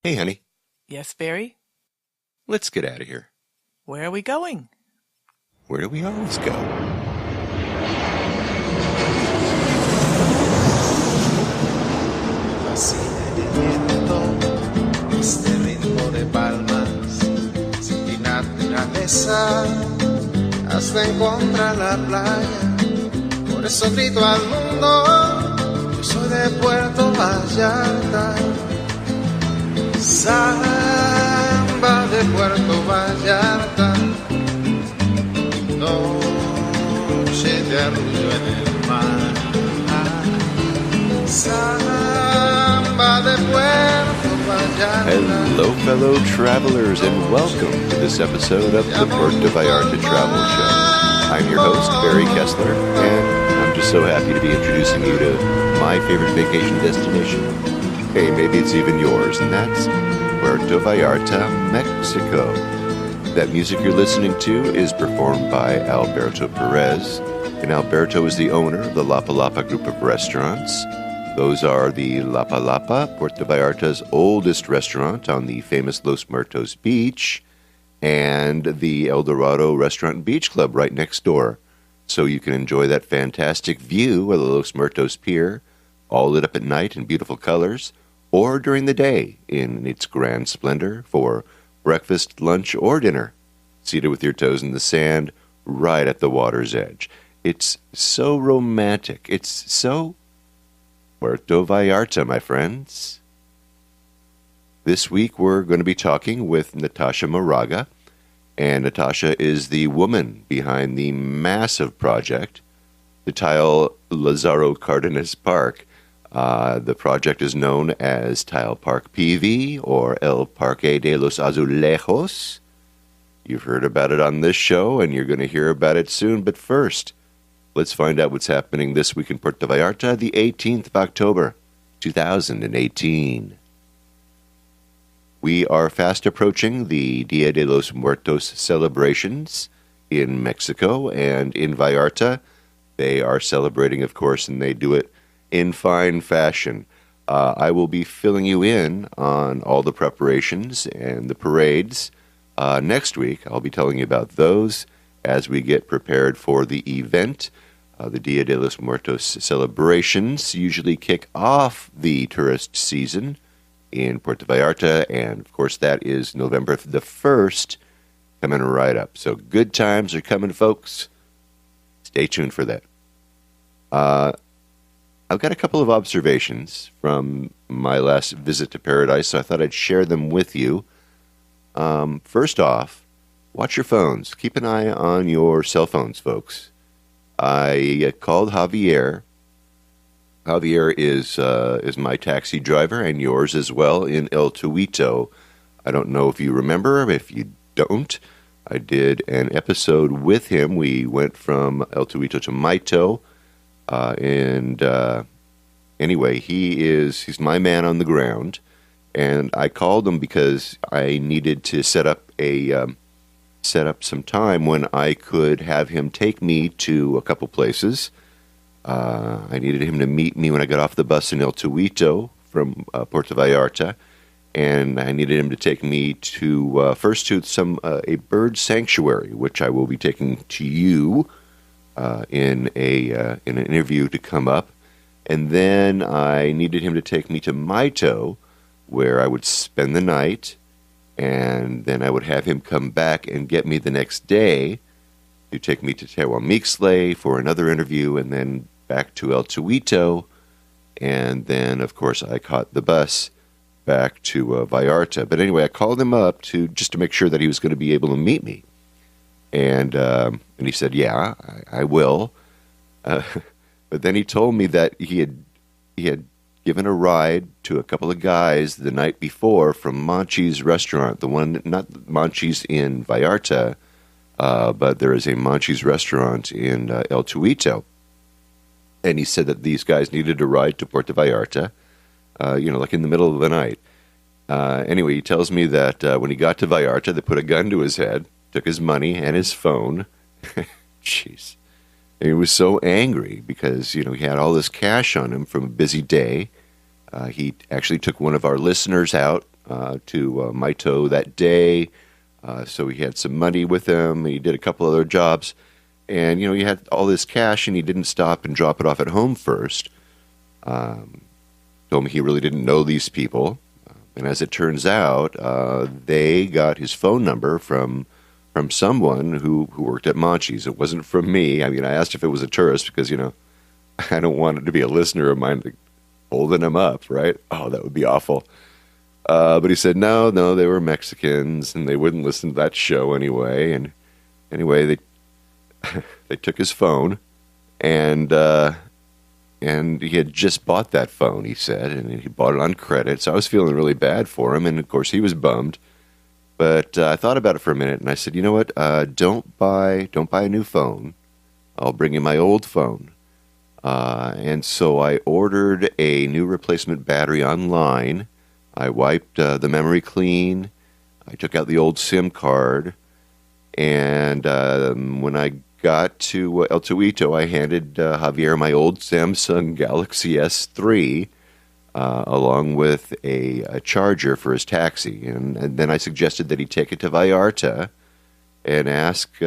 Hey, honey, Yes, Barry? let's get out of here. Where are we going? Where do we always go? Fascina el viento, este ritmo de palmas, sin ti naturaleza, hasta encontrar la playa. Por eso grito al mundo, yo soy de Puerto Vallarta. Samba de Puerto Vallarta, noche de arrullo en el mar. Samba de Puerto Vallarta. Hello, fellow travelers, and welcome to this episode of the Puerto Vallarta Travel Show. I'm your host, Barry Kessler, and I'm just so happy to be introducing you to my favorite vacation destination. Hey, maybe it's even yours, and that's Puerto Vallarta, Mexico. That music you're listening to is performed by Alberto Perez, and Alberto is the owner of the Lapa Lapa group of restaurants. Those are the Lapa Lapa, Puerto Vallarta's oldest restaurant on the famous Los Muertos Beach, and the El Dorado Restaurant and Beach Club right next door. So you can enjoy that fantastic view of the Los Muertos Pier, all lit up at night in beautiful colors, or during the day in its grand splendor for breakfast, lunch, or dinner, seated with your toes in the sand right at the water's edge. It's so romantic. It's so Puerto Vallarta, my friends. This week we're going to be talking with Natasha Moraga, and Natasha is the woman behind the massive project to tile Lazaro Cardenas Park. The project is known as Tile Park PV, or El Parque de Los Azulejos. You've heard about it on this show, and you're going to hear about it soon. But first, let's find out what's happening this week in Puerto Vallarta, the 18th of October, 2018. We are fast approaching the Dia de los Muertos celebrations in Mexico and in Vallarta. They are celebrating, of course, and they do it in fine fashion. I will be filling you in on all the preparations and the parades. Next week, I'll be telling you about those as we get prepared for the event. The Dia de los Muertos celebrations usually kick off the tourist season in Puerto Vallarta, and of course that is November the 1st, coming right up. So good times are coming, folks. Stay tuned for that. I've got a couple of observations from my last visit to Paradise, so I thought I'd share them with you. First off, watch your phones. Keep an eye on your cell phones, folks. I called Javier. Javier is my taxi driver and yours as well in El Tuito. I don't know if you remember. If you don't, I did an episode with him. We went from El Tuito to Maito. Anyway, he's my man on the ground, and I called him because I needed to set up some time when I could have him take me to a couple places. I needed him to meet me when I got off the bus in El Tuito from Puerto Vallarta, and I needed him to take me to first to a bird sanctuary, which I will be taking to you in an interview to come up. And then I needed him to take me to Maito, where I would spend the night, and then I would have him come back and get me the next day to take me to Tehuamixtle for another interview, and then back to El Tuito. And then, of course, I caught the bus back to Vallarta. But anyway, I called him up just to make sure that he was going to be able to meet me. And he said, yeah, I will. But then he told me that he had given a ride to a couple of guys the night before from Monchi's restaurant, the one, not Monchi's in Vallarta, but there is a Monchi's restaurant in El Tuito. And he said that these guys needed a ride to Puerto Vallarta, like in the middle of the night. Anyway, he tells me that when he got to Vallarta, they put a gun to his head, took his money and his phone. Jeez. And he was so angry because, he had all this cash on him from a busy day. He actually took one of our listeners out to Maito that day. So he had some money with him. He did a couple other jobs. And, he had all this cash, and he didn't stop and drop it off at home first. Told me he really didn't know these people. And as it turns out, they got his phone number from someone who worked at Monchi's. It wasn't from me. I mean, I asked if it was a tourist because, I don't want it to be a listener of mine holding him up, right? Oh, that would be awful. But he said, no, they were Mexicans, and they wouldn't listen to that show anyway. And anyway, they took his phone, and he had just bought that phone, he said, and he bought it on credit. So I was feeling really bad for him, and of course he was bummed. But I thought about it for a minute, and I said, you know what? Don't buy a new phone. I'll bring you my old phone. And so I ordered a new replacement battery online. I wiped the memory clean. I took out the old SIM card. And when I got to El Tuito, I handed Javier my old Samsung Galaxy S3 along with a charger for his taxi. And then I suggested that he take it to Vallarta and ask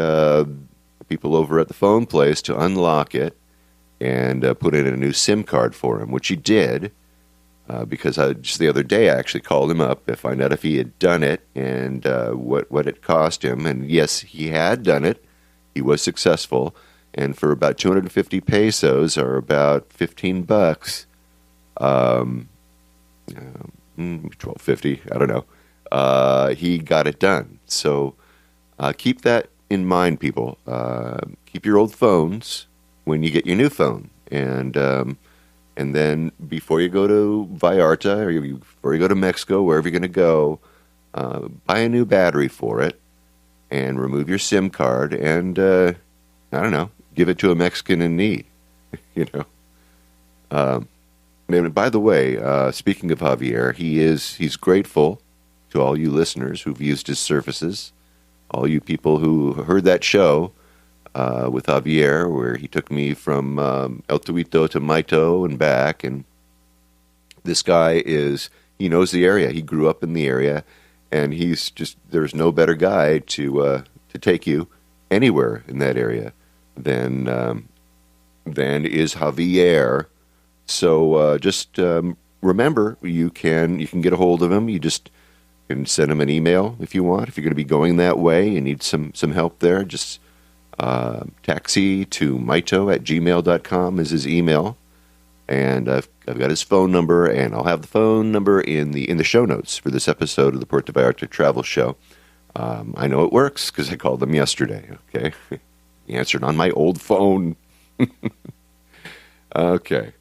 people over at the phone place to unlock it and put in a new SIM card for him, which he did. Because just the other day I actually called him up to find out if he had done it and what it cost him. And yes, he had done it. He was successful. And for about 250 pesos, or about $15, $12.50, I don't know, he got it done. So keep that in mind, people. Keep your old phones when you get your new phone. And then before you go to Vallarta or before you go to Mexico, wherever you're going to go, buy a new battery for it and remove your SIM card and, I don't know, give it to a Mexican in need, And by the way, speaking of Javier, he's grateful to all you listeners who've used his services, all you people who heard that show with Javier, where he took me from El Tuito to Maito and back. And this guy he knows the area. He grew up in the area, and there's no better guy to take you anywhere in that area than is Javier. So just remember, you can get a hold of him. You just can send him an email if you want. If you're going to be going that way, you need some help there, just taxi to maito@gmail.com is his email, and I've got his phone number, and I'll have the phone number in the show notes for this episode of the Puerto Vallarta Travel Show. I know it works because I called him yesterday. Okay, he answered on my old phone. Okay,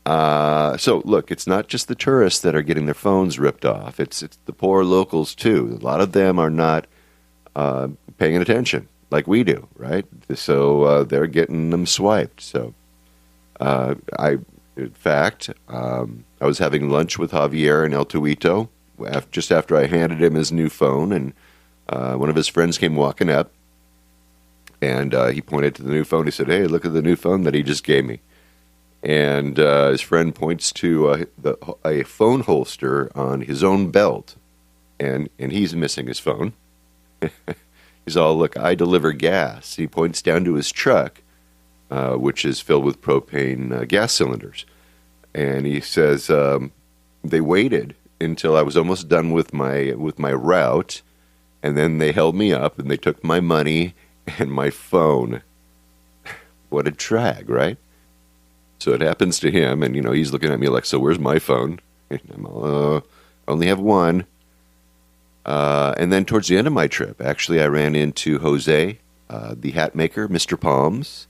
so look, it's not just the tourists that are getting their phones ripped off. It's the poor locals too. A lot of them are not paying attention like we do, right? So they're getting them swiped. So in fact, I was having lunch with Javier in El Tuito just after I handed him his new phone, and one of his friends came walking up, and he pointed to the new phone. He said, "Hey, look at the new phone that he just gave me." And his friend points to a phone holster on his own belt, and he's missing his phone. He's all, "Look, I deliver gas." He points down to his truck, which is filled with propane gas cylinders. And he says, they waited until I was almost done with my route, and then they held me up, and they took my money and my phone. What a drag, right? So it happens to him, and, he's looking at me like, "So where's my phone?" And I'm all, only have one. And then towards the end of my trip, actually, I ran into Jose, the hat maker, Mr. Palms.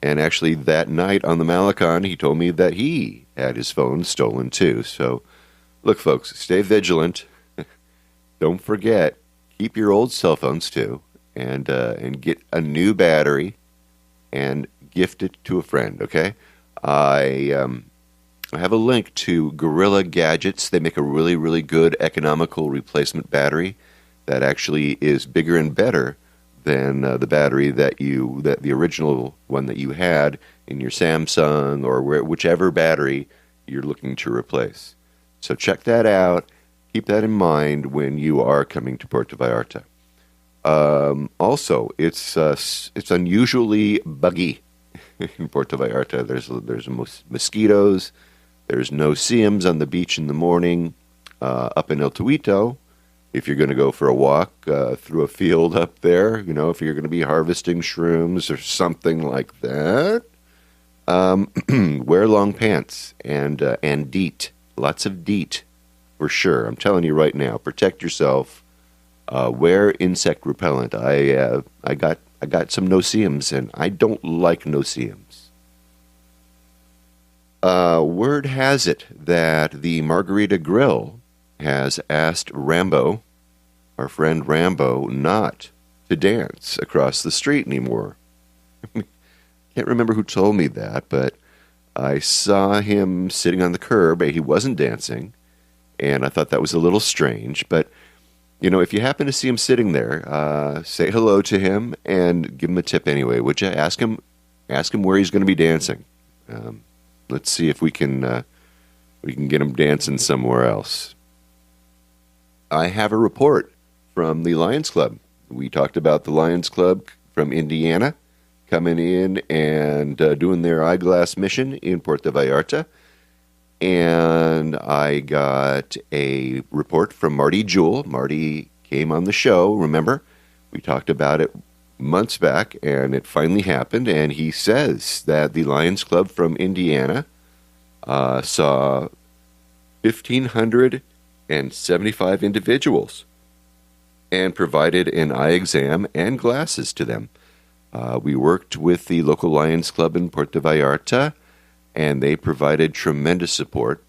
And actually, that night on the Malecon, he told me that he had his phone stolen, too. So, look, folks, stay vigilant. Don't forget, keep your old cell phones, too, and get a new battery and gift it to a friend, okay? I have a link to Gorilla Gadgets. They make a really, really good economical replacement battery that actually is bigger and better than the battery that the original one that you had in your Samsung or whichever battery you're looking to replace. So check that out. keep that in mind when you are coming to Puerto Vallarta. Also, it's unusually buggy in Puerto Vallarta. There's mosquitoes. There's no seams on the beach in the morning. Up in El Tuito, if you're going to go for a walk through a field up there, if you're going to be harvesting shrooms or something like that, wear long pants and DEET. Lots of DEET, for sure. I'm telling you right now, protect yourself. Wear insect repellent. I got some no-see-ums, and I don't like no-see-ums. Word has it that the Margarita Grill has asked Rambo, our friend Rambo, not to dance across the street anymore. Can't remember who told me that, but I saw him sitting on the curb. He wasn't dancing, and I thought that was a little strange. But, if you happen to see him sitting there, say hello to him and give him a tip anyway, would you? Ask him where he's going to be dancing. Let's see if we can get him dancing somewhere else. I have a report from the Lions Club. We talked about the Lions Club from Indiana coming in and doing their eyeglass mission in Puerto Vallarta. And I got a report from Marty Jewell. Marty came on the show, remember? We talked about it months back, and it finally happened. And he says that the Lions Club from Indiana saw 1,575 individuals and provided an eye exam and glasses to them. We worked with the local Lions Club in Puerto Vallarta, and they provided tremendous support.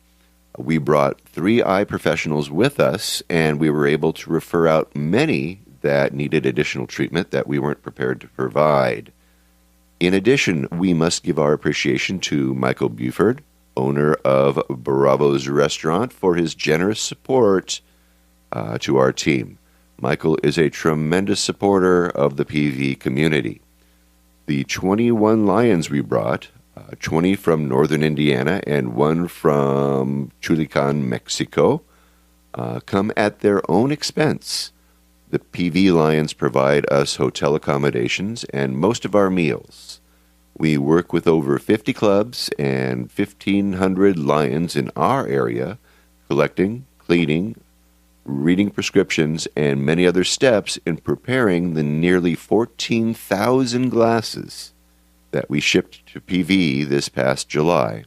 We brought 3 eye professionals with us, and we were able to refer out many that needed additional treatment that we weren't prepared to provide. In addition, we must give our appreciation to Michael Buford, owner of Bravo's Restaurant, for his generous support to our team. Michael is a tremendous supporter of the PV community. The 21 Lions we brought, 20 from northern Indiana and 1 from Chulican, Mexico, come at their own expense. The PV Lions provide us hotel accommodations and most of our meals. We work with over 50 clubs and 1,500 Lions in our area, collecting, cleaning, reading prescriptions, and many other steps in preparing the nearly 14,000 glasses that we shipped to PV this past July.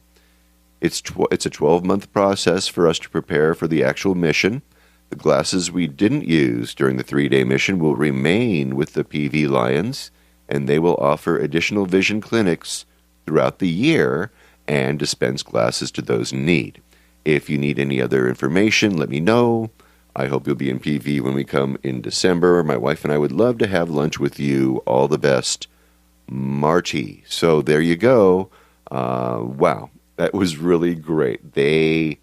It's a 12-month process for us to prepare for the actual mission. The glasses we didn't use during the 3-day mission will remain with the PV Lions, and they will offer additional vision clinics throughout the year and dispense glasses to those in need. If you need any other information, let me know. I hope you'll be in PV when we come in December. My wife and I would love to have lunch with you. All the best, Marty. So there you go. Wow, that was really great. They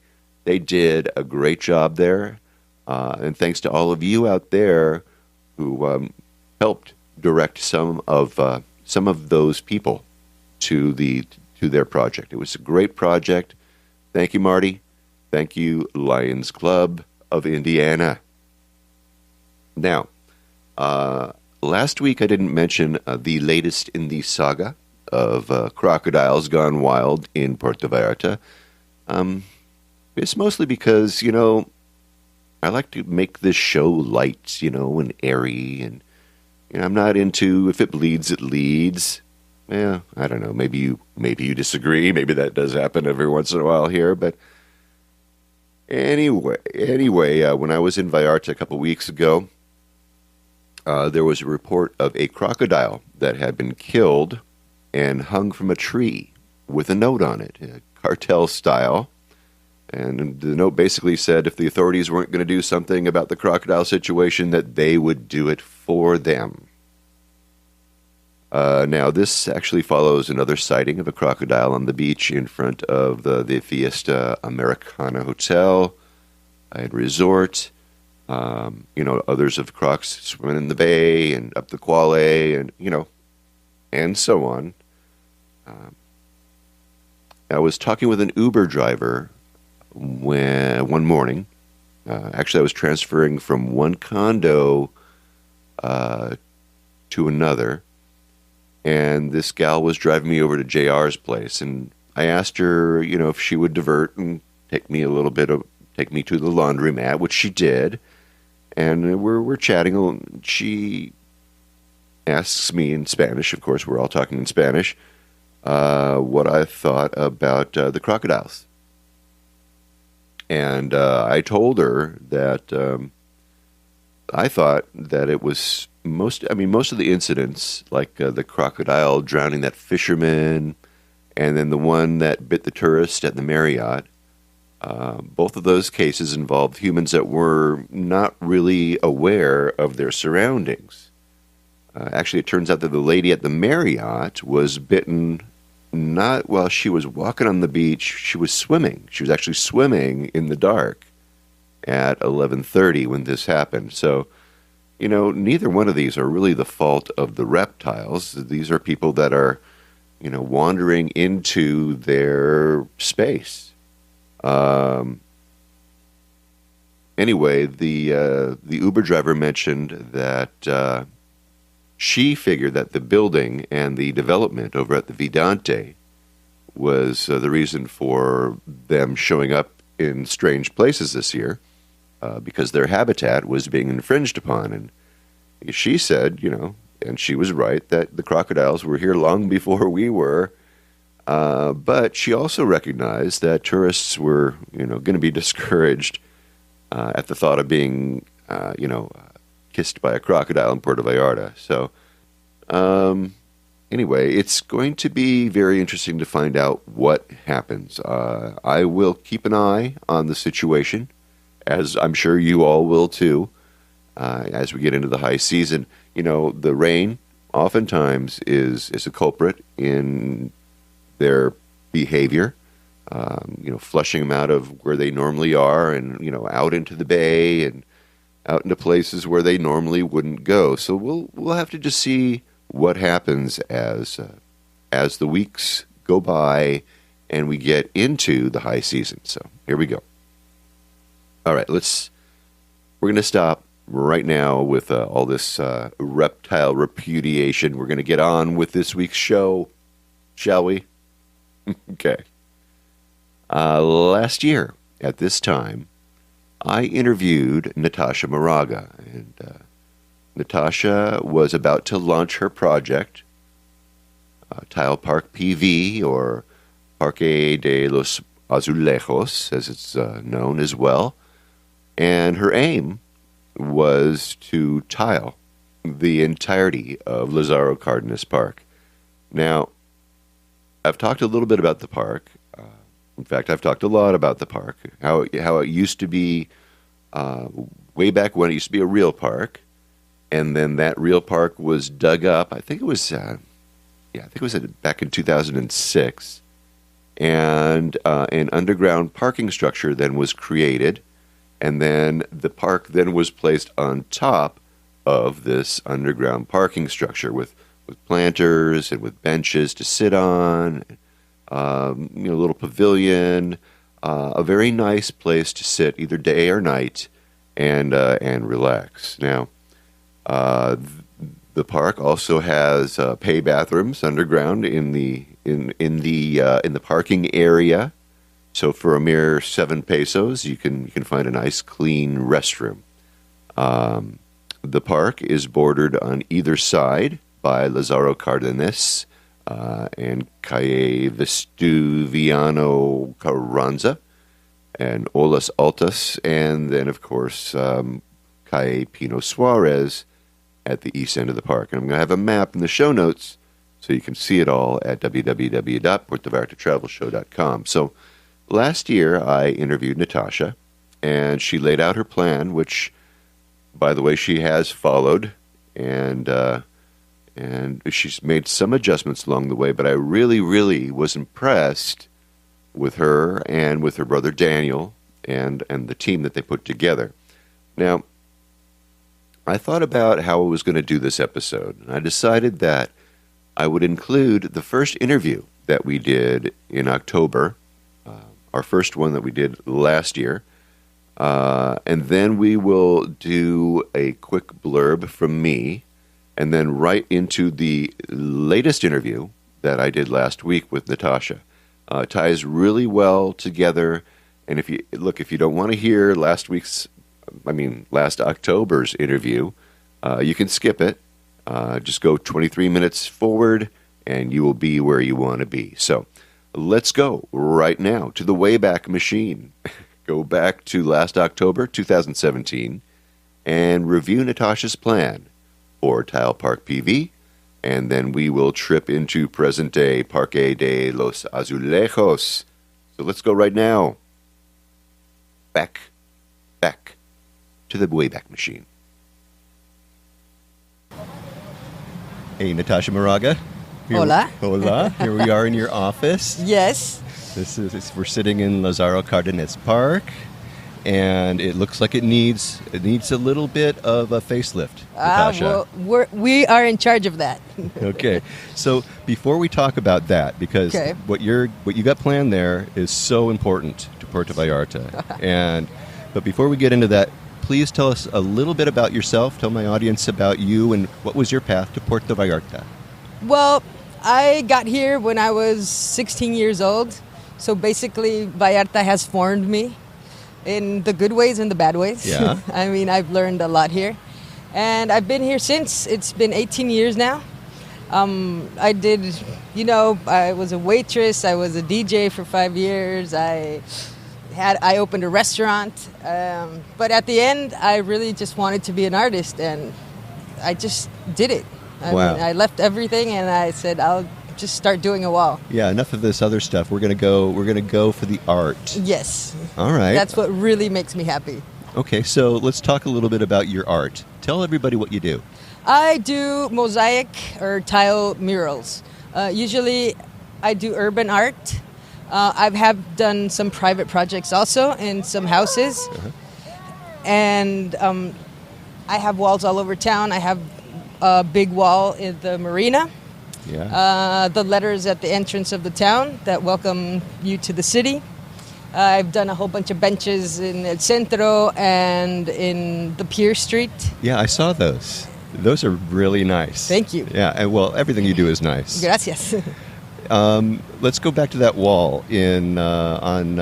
did a great job there. And thanks to all of you out there who helped direct some of those people to their project. It was a great project. Thank you, Marty. Thank you, Lions Club of Indiana. Now, last week I didn't mention the latest in the saga of Crocodiles Gone Wild in Puerto Vallarta. It's mostly because, I like to make this show light, and airy, and I'm not into if it bleeds, it leads. Yeah, I don't know. Maybe you disagree. Maybe that does happen every once in a while here, but Anyway, when I was in Vallarta a couple weeks ago, there was a report of a crocodile that had been killed and hung from a tree with a note on it, cartel style. And the note basically said if the authorities weren't going to do something about the crocodile situation, that they would do it for them. Now, this actually follows another sighting of a crocodile on the beach in front of the Fiesta Americana Hotel and Resort. Others of crocs swimming in the bay and up the Quale and, and so on. I was talking with an Uber driver one morning, Actually, I was transferring from one condo to another, and this gal was driving me over to JR's place, and I asked her, if she would divert and take me to the laundromat, which she did, and we're chatting. She asks me in Spanish, of course, we're all talking in Spanish, what I thought about the Crocodiles. And I told her that I thought that it was most of the incidents, like the crocodile drowning that fisherman, and then the one that bit the tourist at the Marriott, both of those cases involved humans that were not really aware of their surroundings. Actually, it turns out that the lady at the Marriott was bitten not while she was walking on the beach. She was swimming. She was actually swimming in the dark at 11:30 when this happened. So, neither one of these are really the fault of the reptiles. These are people that are, wandering into their space. Anyway, the Uber driver mentioned that she figured that the building and the development over at the Vidante was the reason for them showing up in strange places this year, because their habitat was being infringed upon. And she said, and she was right, that the crocodiles were here long before we were. But she also recognized that tourists were, going to be discouraged at the thought of being, kissed by a crocodile in Puerto Vallarta. So, anyway, it's going to be very interesting to find out what happens. I will keep an eye on the situation, as I'm sure you all will too, as we get into the high season. The rain oftentimes is a culprit in their behavior, flushing them out of where they normally are and, out into the bay and out into places where they normally wouldn't go. So we'll have to just see what happens as the weeks go by and we get into the high season. So here we go. All right, we're going to stop right now with all this reptile repudiation. We're going to get on with this week's show, shall we? Okay. Last year at this time, I interviewed Natasha Moraga, and Natasha was about to launch her project, Tile Park PV, or Parque de Los Azulejos, as it's known as well, and her aim was to tile the entirety of Lazaro Cardenas Park. Now, I've talked a little bit about the park. In fact, I've talked a lot about the park, how it used to be way back when. It used to be a real park, and then that real park was dug up. I think it was back in 2006, and an underground parking structure then was created, and then the park then was placed on top of this underground parking structure with planters and with benches to sit on. A little pavilion, a very nice place to sit either day or night and relax. Now, the park also has pay bathrooms underground in the parking area. So for a mere 7 pesos, you can find a nice clean restroom. The park is bordered on either side by Lazaro Cardenas and Calle Vestuviano Carranza and Olas Altas, and then, of course, Calle Pino Suarez at the east end of the park. And I'm going to have a map in the show notes so you can see it all at www.puertovallartatravelshow.com. So last year, I interviewed Natasha, and she laid out her plan, which, by the way, she has followed, and she's made some adjustments along the way, but I really, really was impressed with her and with her brother Daniel and the team that they put together. Now, I thought about how I was going to do this episode, and I decided that I would include the first interview that we did in October, our first one that we did last year. And then we will do a quick blurb from me, and then right into the latest interview that I did last week with Natasha. Ties really well together. And if you don't want to hear last October's interview, you can skip it. Just go 23 minutes forward, and you will be where you want to be. So let's go right now to the Wayback Machine. Go back to last October, 2017, and review Natasha's plan for Tile Park PV, and then we will trip into present-day Parque de Los Azulejos. So let's go right now. Back to the Wayback Machine. Hey, Natasha Moraga. Hola. Hola. Here we are in your office. Yes. We're sitting in Lazaro Cardenas Park, and it looks like it needs a little bit of a facelift, Natasha. Well, we are in charge of that. Okay. So before we talk about that, because what you got planned there is so important to Puerto Vallarta, but before we get into that, please tell us a little bit about yourself. Tell my audience about you and what was your path to Puerto Vallarta. Well, I got here when I was 16 years old. So basically, Vallarta has formed me in the good ways and the bad ways. Yeah. I mean, I've learned a lot here. And I've been here since. It's been 18 years now. I was a waitress. I was a DJ for 5 years. I opened a restaurant. But at the end, I really just wanted to be an artist. And I just did it. I mean, I left everything and I said, I'll just start doing a wall. Yeah, enough of this other stuff. We're gonna go for the art. Yes. All right. That's what really makes me happy. Okay, so let's talk a little bit about your art. Tell everybody what you do. I do mosaic or tile murals. Usually I do urban art. I have done some private projects also in some houses. Uh-huh. And I have walls all over town. I have a big wall in the marina. Yeah. The letters at the entrance of the town that welcome you to the city. I've done a whole bunch of benches in El Centro and in the Pier Street. Yeah, I saw those. Those are really nice. Thank you. Yeah, and well, everything you do is nice. Gracias. Let's go back to that wall on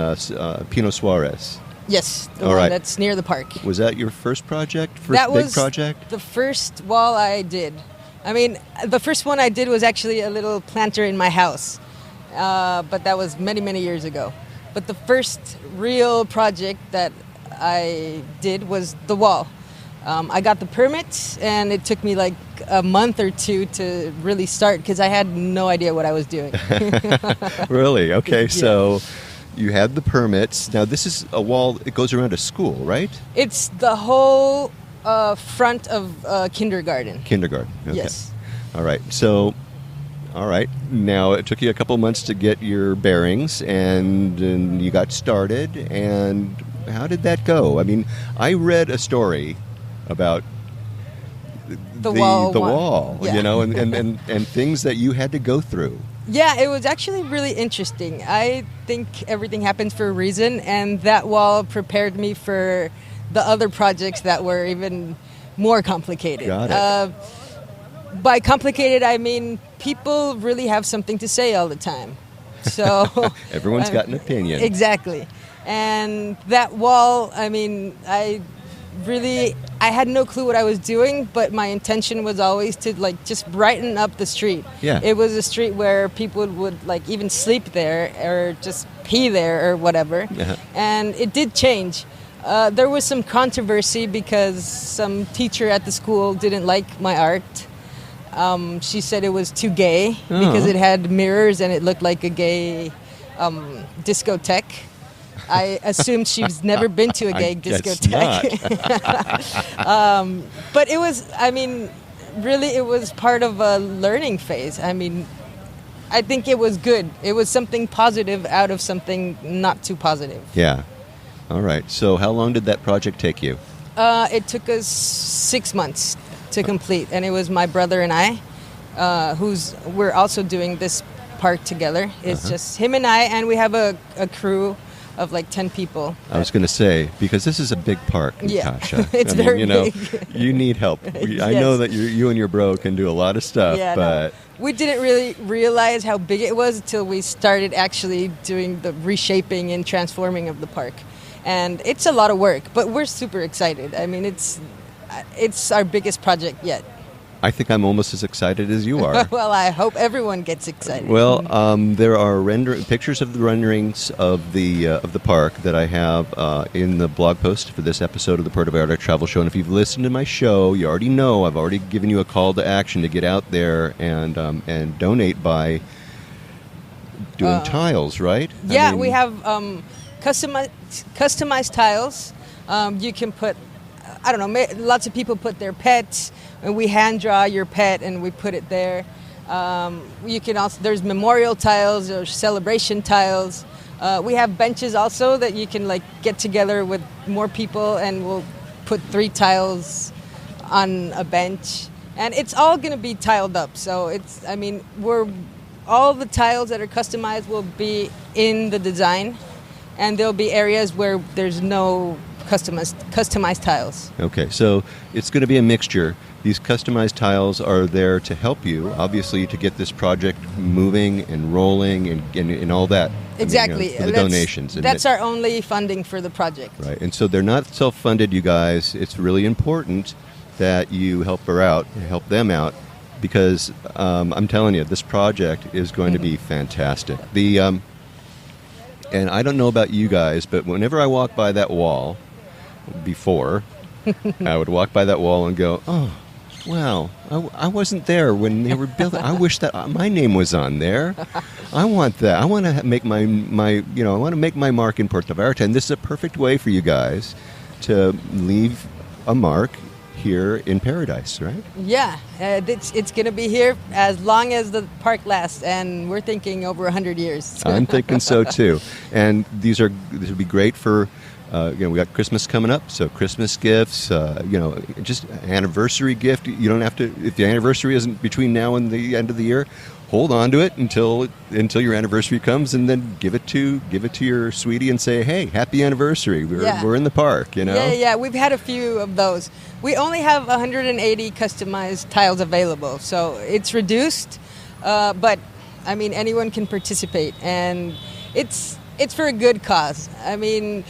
Pino Suarez. Yes, the one that's near the park. Was that your first project? That was big project? The first wall I did. I mean, the first one I did was actually a little planter in my house, but that was many, many years ago. But the first real project that I did was the wall. I got the permit, and it took me like a month or two to really start because I had no idea what I was doing. Really? Okay, Yeah. So you had the permits. Now, this is a wall that goes around a school, right? It's the whole front of kindergarten. Kindergarten. Okay. Yes. All right. So, now it took you a couple months to get your bearings, and you got started. And how did that go? I mean, I read a story about the wall, yeah. you know, and things that you had to go through. Yeah, it was actually really interesting. I think everything happens for a reason, and that wall prepared me for the other projects that were even more complicated. Got it. By complicated, I mean people really have something to say all the time. So everyone's got an opinion. Exactly. And that wall, I mean, I had no clue what I was doing, but my intention was always to like just brighten up the street. Yeah. It was a street where people would like even sleep there or just pee there or whatever. Uh-huh. And it did change. There was some controversy because some teacher at the school didn't like my art. She said it was too gay because it had mirrors and it looked like a gay discotheque. I assumed she's never been to a gay discotheque. But it was, I mean, really it was part of a learning phase. I mean, I think it was good. It was something positive out of something not too positive. Yeah. All right. So how long did that project take you? It took us 6 months to complete, and it was my brother and I, we're also doing this park together. It's just him and I, and we have a crew of like 10 people. I was going to say, because this is a big park, Yeah. Natasha. It's very big. You need help. I know that you and your bro can do a lot of stuff, Yeah, but... we didn't really realize how big it was until we started actually doing the reshaping and transforming of the park. And it's a lot of work, but we're super excited. I mean, it's our biggest project yet. I think I'm almost as excited as you are. Well, I hope everyone gets excited. Well, there are pictures of the renderings of the park that I have in the blog post for this episode of the Puerto Vallarta Travel Show. And if you've listened to my show, you already know I've already given you a call to action to get out there and donate by doing tiles, right? Yeah, we have customized tiles. You can put, I don't know, lots of people put their pets, and we hand draw your pet and we put it there. You can also, there's memorial tiles or celebration tiles. We have benches also that you can like get together with more people, and we'll put 3 tiles on a bench, and it's all going to be tiled up. So all the tiles that are customized will be in the design, and there'll be areas where there's no customized tiles. Okay, so it's going to be a mixture. These customized tiles are there to help you, obviously, to get this project moving and rolling and all that. Exactly. For the donations. That's our only funding for the project. Right, and so they're not self-funded, you guys. It's really important that you help them out, because I'm telling you, this project is going to be fantastic. And I don't know about you guys, but whenever I walk by that wall, before, I would walk by that wall and go, oh, wow, I wasn't there when they were building. I wish that my name was on there. I want that. I want to make my I want to make my mark in Puerto Vallarta, and this is a perfect way for you guys to leave a mark here in paradise, right? Yeah, it's going to be here as long as the park lasts, and we're thinking over 100 years. I'm thinking so too. And these would be great for, we got Christmas coming up, so Christmas gifts, just an anniversary gift. You don't have to, if the anniversary isn't between now and the end of the year, hold on to it until your anniversary comes, and then give it to your sweetie and say, hey, happy anniversary. We're in the park, Yeah, we've had a few of those. We only have 180 customized tiles available, so it's reduced, but I mean, anyone can participate, and it's for a good cause. I mean,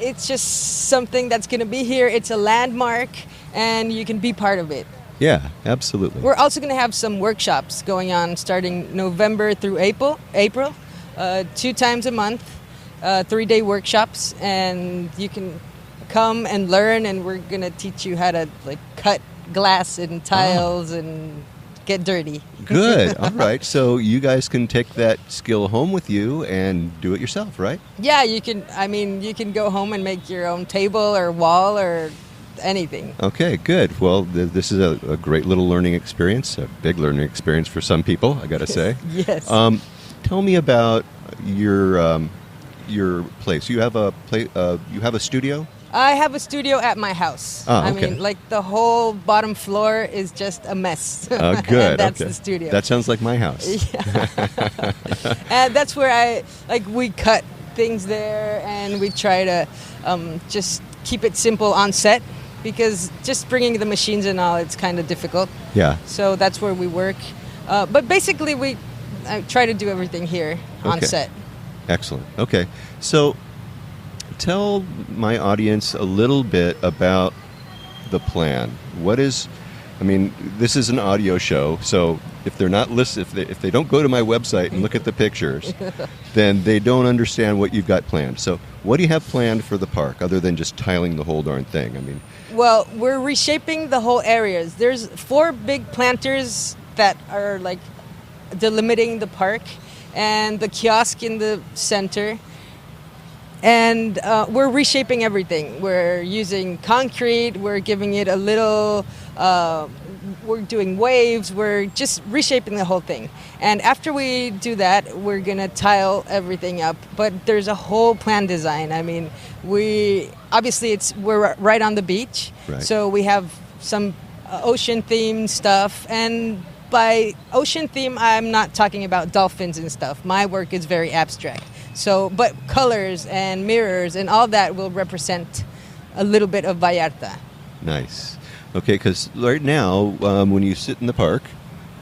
it's just something that's going to be here. It's a landmark, and you can be part of it. Yeah, absolutely. We're also going to have some workshops going on starting November through April, 2 times a month, 3-day workshops, and you can come and learn, and we're going to teach you how to like cut glass and tiles and get dirty. Good. All right. So you guys can take that skill home with you and do it yourself, right? Yeah, you can. I mean, you can go home and make your own table or wall or anything. Okay, good. Well, this is a great little learning experience, a big learning experience for some people, I got to say. Yes. Tell me about your place. You have a studio? I have a studio at my house. Oh, okay. I mean, like the whole bottom floor is just a mess. Oh, good. That's okay. the studio. That sounds like my house. Yeah. And that's where we cut things there, and we try to just keep it simple on set, because just bringing the machines and all, it's kind of difficult. Yeah. So that's where we work. But basically, I try to do everything here on set. Excellent. Okay. So tell my audience a little bit about the plan. This is an audio show, so if they're not if they don't go to my website and look at the pictures, then they don't understand what you've got planned. So what do you have planned for the park, other than just tiling the whole darn thing? Well, we're reshaping the whole areas. There's 4 big planters that are like delimiting the park, and the kiosk in the center. And we're reshaping everything. We're using concrete. We're giving it a little, we're doing waves. We're just reshaping the whole thing. And after we do that, we're going to tile everything up. But there's a whole plan design. I mean, we're right on the beach. Right. So we have some ocean-themed stuff. And by ocean theme, I'm not talking about dolphins and stuff. My work is very abstract. So, but colors and mirrors and all that will represent a little bit of Vallarta. Nice. Okay, because right now, when you sit in the park,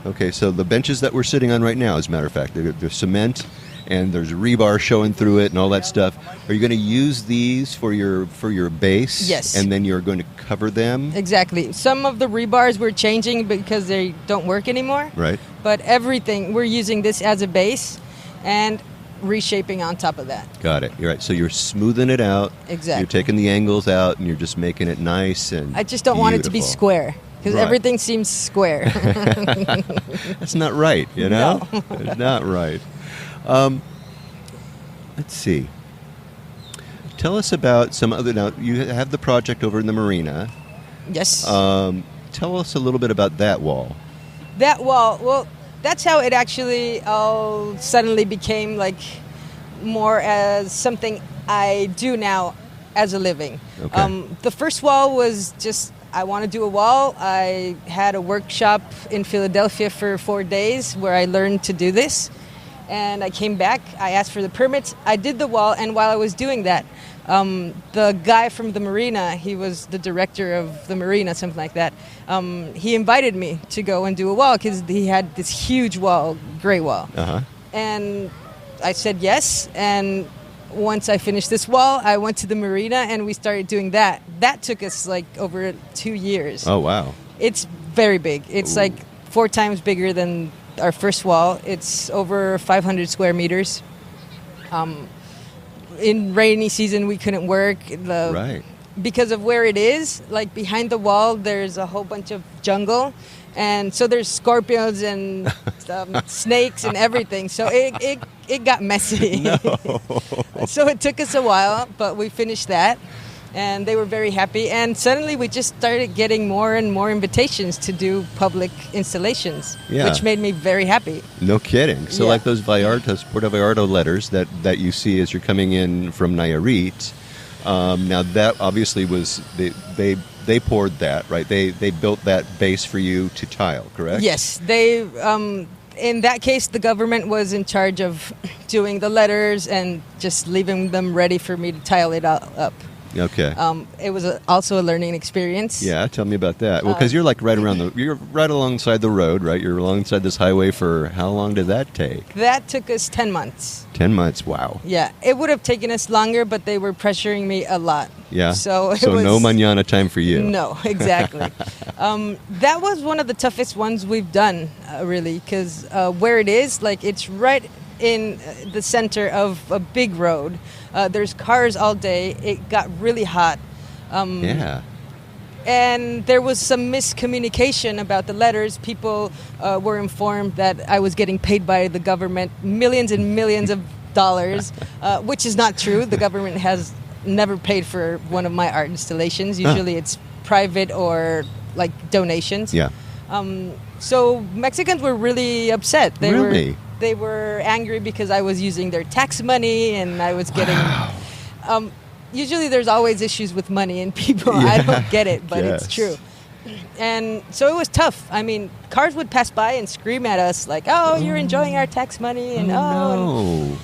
okay, so the benches that we're sitting on right now, as a matter of fact, they're cement, and there's rebar showing through it and all that stuff. Are you going to use these for your base? Yes. And then you're going to cover them? Exactly. Some of the rebars we're changing because they don't work anymore. Right. But everything, we're using this as a base and reshaping on top of that. Got it. You're right. So you're smoothing it out. Exactly. You're taking the angles out, and you're just making it nice and I just don't want it to be beautiful. square because Right. everything seems square. That's not right, you know? No. It's not right. Let's see. Tell us about some other... Now, you have the project over in the marina. Yes. Tell us a little bit about that wall. That wall, well, that's how it actually all suddenly became like more as something I do now as a living. Okay. The first wall was just, I want to do a wall. I had a workshop in Philadelphia for 4 days where I learned to do this. And I came back, I asked for the permits, I did the wall, and while I was doing that, the guy from the marina, he was the director of the marina, something like that, he invited me to go and do a wall because he had this huge wall, gray wall. Uh-huh. And I said yes, and once I finished this wall, I went to the marina and we started doing that. That took us like over 2 years. Oh, wow. It's very big. It's like 4 times bigger than our first wall. It's over 500 square meters. In rainy season, we couldn't work. Right. Because of where it is, like behind the wall, there's a whole bunch of jungle. And so there's scorpions and snakes and everything. So it got messy. No. So it took us a while, but we finished that. And they were very happy. And suddenly we just started getting more and more invitations to do public installations, Yeah. which made me very happy. No kidding. So Yeah. like those Puerto Vallarta letters that you see as you're coming in from Nayarit, now that obviously was, they poured that, right? They built that base for you to tile, correct? Yes, they. In that case, the government was in charge of doing the letters and just leaving them ready for me to tile it all up. Okay. It was also a learning experience. Yeah, tell me about that. Well, because you're like you're right alongside the road, right? You're alongside this highway for how long did that take? That took us 10 months. 10 months. Wow. Yeah, it would have taken us longer, but they were pressuring me a lot. Yeah. So it so was, no mañana time for you. No, exactly. That was one of the toughest ones we've done, really, because where it is, like it's right in the center of a big road. There's cars all day. It got really hot. Yeah. And there was some miscommunication about the letters. People were informed that I was getting paid by the government millions and millions of dollars, which is not true. The government has never paid for one of my art installations. Usually it's private or like donations. Yeah. So Mexicans were really upset. Really? They were angry because I was using their tax money and I was getting... usually there's always issues with money and people. Yeah, I don't get it, but yes. it's true. And so it was tough. I mean, cars would pass by and scream at us like, oh, you're enjoying our tax money. And no.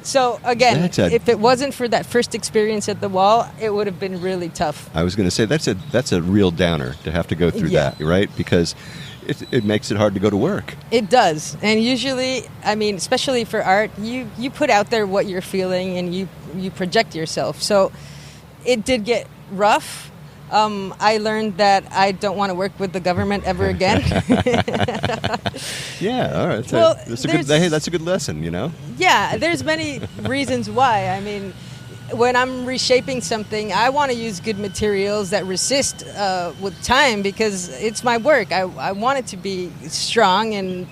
So again, That's a- if it wasn't for that first experience at the wall, it would have been really tough. I was going to say that's a real downer to have to go through Yeah. that, right? Because it makes it hard to go to work. It does. And usually, I mean, especially for art, you put out there what you're feeling and you project yourself. So it did get rough. I learned that I don't want to work with the government ever again. Yeah, all right. Well, That's a good lesson, you know? Yeah, there's many reasons why. I mean, when I'm reshaping something, I want to use good materials that resist with time because it's my work. I want it to be strong and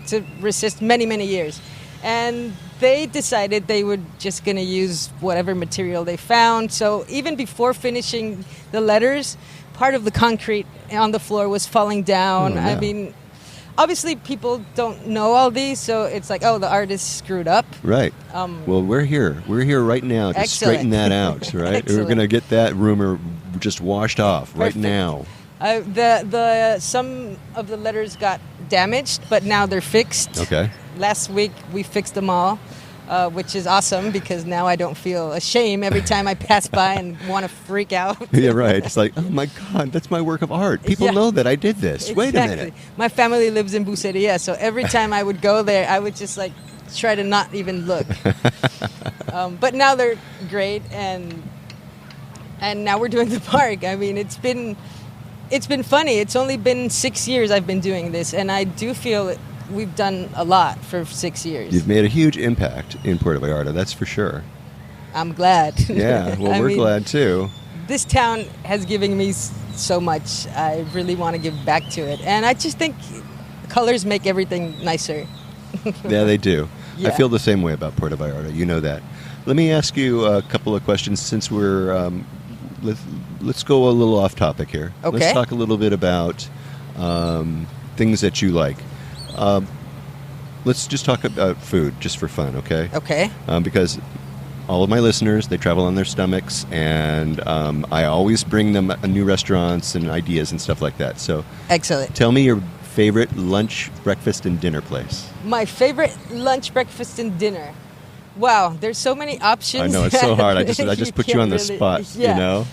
to resist many, many years. And they decided they were just going to use whatever material they found. So even before finishing the letters, part of the concrete on the floor was falling down. Oh, I no. mean, obviously people don't know all these, so it's like, oh, the artist screwed up. Right. Well, we're here. We're here right now to Excellent. straighten that out, right? We're Excellent. going to get that rumor just washed off right Perfect. now. Some of the letters got damaged, but now they're fixed. Okay. Last week we fixed them all. which is awesome because now I don't feel ashamed every time I pass by and want to freak out. Yeah, right. It's like, oh my God, that's my work of art. People know that I did this. Exactly. Wait a minute. My family lives in Buceria, so every time I would go there, I would just like try to not even look. But now they're great, and now we're doing the park. I mean, it's been funny. It's only been 6 years I've been doing this, and I do feel we've done a lot for 6 years. You've made a huge impact in Puerto Vallarta, that's for sure. I'm glad. Yeah, well, we're glad too. This town has given me so much. I really want to give back to it. And I just think colors make everything nicer. Yeah, they do. Yeah. I feel the same way about Puerto Vallarta. You know that. Let me ask you a couple of questions since we're... let's go a little off topic here. Okay. Let's talk a little bit about things that you like. Let's just talk about food, just for fun, okay? Okay. Because all of my listeners, they travel on their stomachs, and I always bring them new restaurants and ideas and stuff like that. So, excellent. Tell me your favorite lunch, breakfast, and dinner place. My favorite lunch, breakfast, and dinner. Wow, there's so many options. I know, it's so hard. I just put you on the spot, yeah. You know?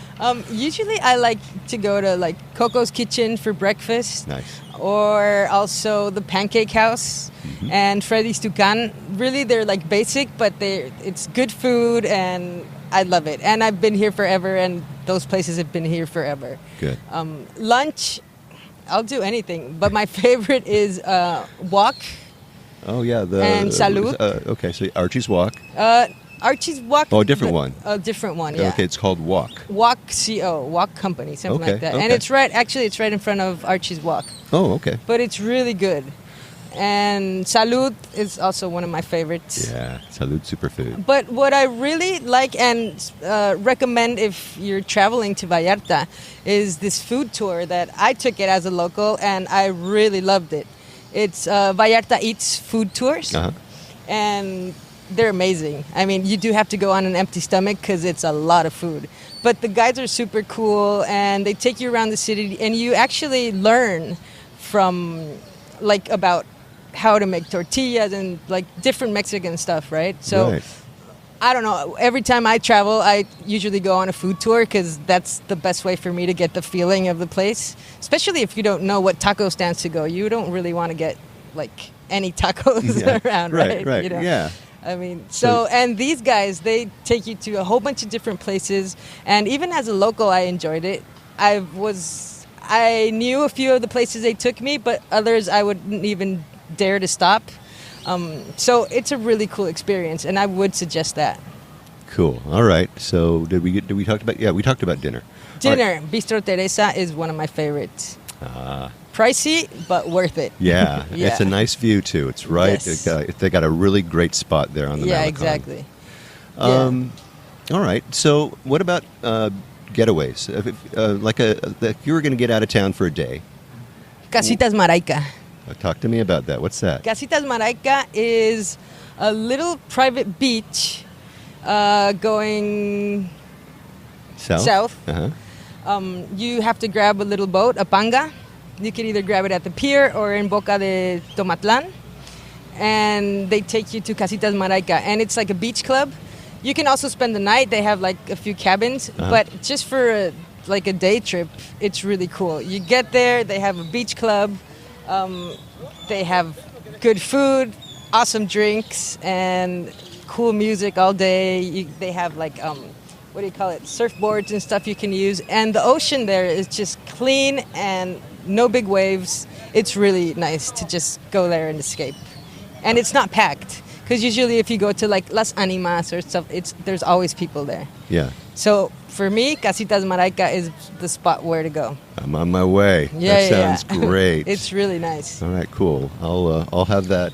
Usually I like to go to like Coco's Kitchen for breakfast. Nice. Or also the Pancake House and Freddy's Tucan. Really, they're like basic, but it's good food, and I love it. And I've been here forever, and those places have been here forever. Good. Lunch, I'll do anything, but my favorite is Wok. Oh, yeah. And Salud. Okay, so Archie's Walk. Archie's Wok. Oh, a different one. A different one, yeah. Okay, it's called Wok. Wok CO, Wok Company, something like that. Okay. And it's right in front of Archie's Wok. Oh, okay. But it's really good. And Salud is also one of my favorites. Yeah, Salud superfood. But what I really like and recommend if you're traveling to Vallarta is this food tour that I took it as a local, and I really loved it. It's Vallarta Eats Food Tours, and they're amazing. I mean, you do have to go on an empty stomach because it's a lot of food. But the guides are super cool, and they take you around the city, and you actually learn from, like, about how to make tortillas and, like, different Mexican stuff, right? So, right. I don't know. Every time I travel, I usually go on a food tour because that's the best way for me to get the feeling of the place. Especially if you don't know what taco stands to go. You don't really want to get, like, any tacos around, right? Right, you know? yeah. I mean, and these guys, they take you to a whole bunch of different places. And even as a local, I enjoyed it. I knew a few of the places they took me, but others I wouldn't even dare to stop. So it's a really cool experience, and I would suggest that. Cool. All right. So did we talk about? Yeah, we talked about dinner. Dinner, right. Bistro Teresa is one of my favorites. Pricey, but worth it. Yeah, it's a nice view too. It's right. Yes. They got a really great spot there on the Malecon. Exactly. All right. So what about getaways? If you were going to get out of town for a day. Casitas Maraica. Talk to me about that. What's that? Casitas Maraica is a little private beach going south. You have to grab a little boat, a panga. You can either grab it at the pier or in Boca de Tomatlan. And they take you to Casitas Maraica. And it's like a beach club. You can also spend the night. They have like a few cabins. But just for a day trip, it's really cool. You get there, they have a beach club. They have good food, awesome drinks, and cool music all day. They have like, surfboards and stuff you can use. And the ocean there is just clean and no big waves. It's really nice to just go there and escape. And it's not packed, because usually if you go to like Las Animas or stuff, there's always people there. Yeah. So for me, Casitas Maraica is the spot where to go. I'm on my way. Yeah, that sounds great. It's really nice. All right, cool. I'll have that.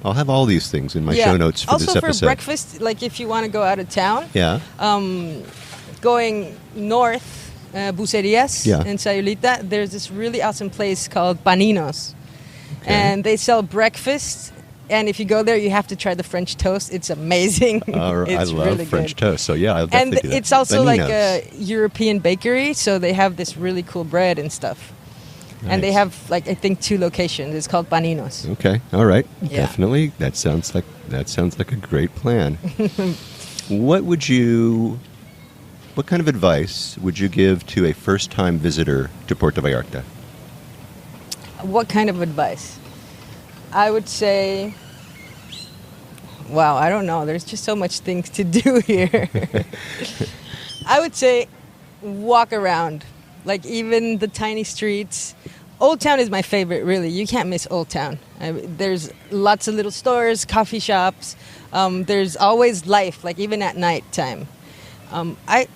I'll have all these things in my show notes for this episode. Also for breakfast, like if you want to go out of town. Yeah. Going north, Bucerias in Sayulita, there's this really awesome place called Paninos. Okay. And they sell breakfast. And if you go there, you have to try the French toast. It's amazing. I love really French good. toast. So yeah, I'll definitely do that. It's also Paninos. like a European bakery, so they have this really cool bread and stuff. And they Nice. have, like, I think 2 locations. It's called Paninos. Okay. All right. Yeah. Definitely. That sounds like a great plan. What kind of advice would you give to a first-time visitor to Puerto Vallarta? What kind of advice? I would say, wow, I don't know. There's just so much things to do here. I would say walk around, like even the tiny streets. Old Town is my favorite, really. You can't miss Old Town. There's lots of little stores, coffee shops. There's always life, like even at night time. I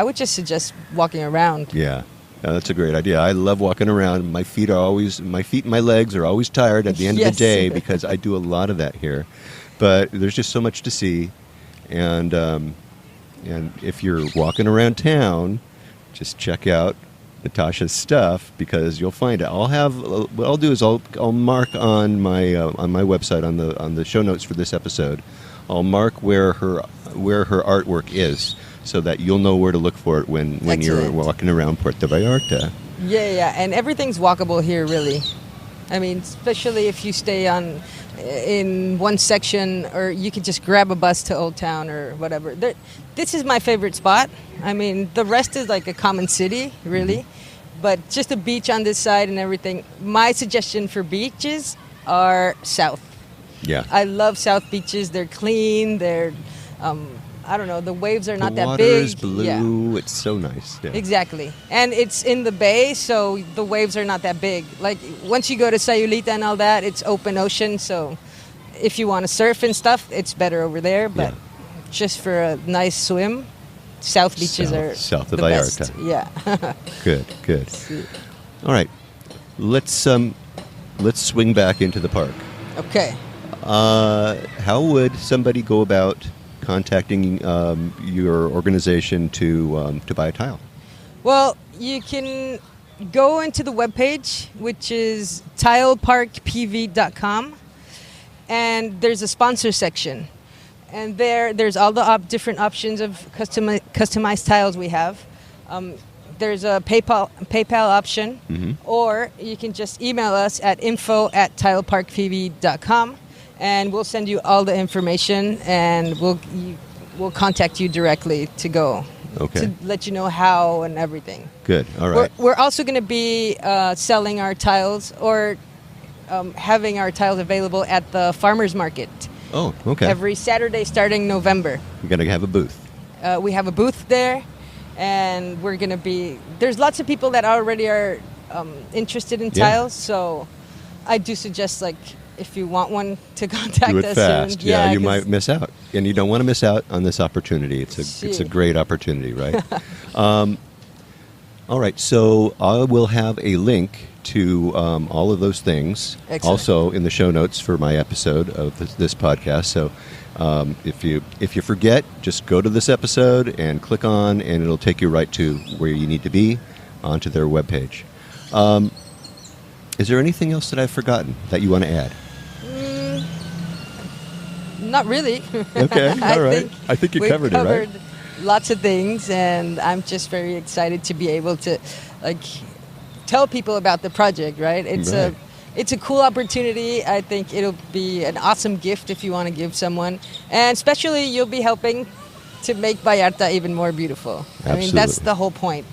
would just suggest walking around. Yeah. That's a great idea. I love walking around. My feet and my legs are always tired at the end of Yes. the day because I do a lot of that here. But there's just so much to see. And if you're walking around town, just check out Natasha's stuff because you'll find it. What I'll do is I'll mark on my website on the show notes for this episode. I'll mark where her artwork is, so that you'll know where to look for it when you're Excellent. walking around Puerto Vallarta. Yeah, and everything's walkable here, really. I mean, especially if you stay in one section, or you could just grab a bus to Old Town or whatever. This is my favorite spot. I mean, the rest is like a common city, really. But just a beach on this side and everything. My suggestion for beaches are south. Yeah. I love south beaches. They're clean. They're, I don't know, the waves are not the that water big. is blue. Yeah. It's so nice. Yeah. Exactly. And it's in the bay, so the waves are not that big. Like, once you go to Sayulita and all that, it's open ocean, so if you want to surf and stuff, it's better over there. But just for a nice swim, south beaches are south of the Vallarta. best. Yeah. Good. All right. Let's swing back into the park. Okay. How would somebody go about contacting your organization to buy a tile? Well, you can go into the webpage, which is tileparkpv.com, and there's a sponsor section. And there's all the different options of customized tiles we have. There's a PayPal option, or you can just email us at info@tileparkpv.com, and we'll send you all the information, and we'll contact you directly to go. Okay. To let you know how and everything. Good. All right. We're also going to be selling our tiles, or having our tiles available at the farmers market Oh, okay. every Saturday starting November. You're going to have a booth. We have a booth there, and we're going to be... There's lots of people that already are interested in Yeah. tiles, so I do suggest, like, if you want one, to contact Do it us fast. soon. Yeah, you 'cause- might miss out, and you don't want to miss out on this opportunity. It's a See. great opportunity, right? All right, so I will have a link to all of those things Excellent. also in the show notes for my episode of this podcast. So if you forget, just go to this episode and click on, and it'll take you right to where you need to be, onto their webpage. Is there anything else that I've forgotten that you want to add? Not really. Okay, all right. I think you we've covered it, right? Lots of things, and I'm just very excited to be able to, like, tell people about the project. Right? It's Right. a cool opportunity. I think it'll be an awesome gift if you want to give someone, and especially you'll be helping to make Vallarta even more beautiful. I mean, that's Absolutely. the whole point.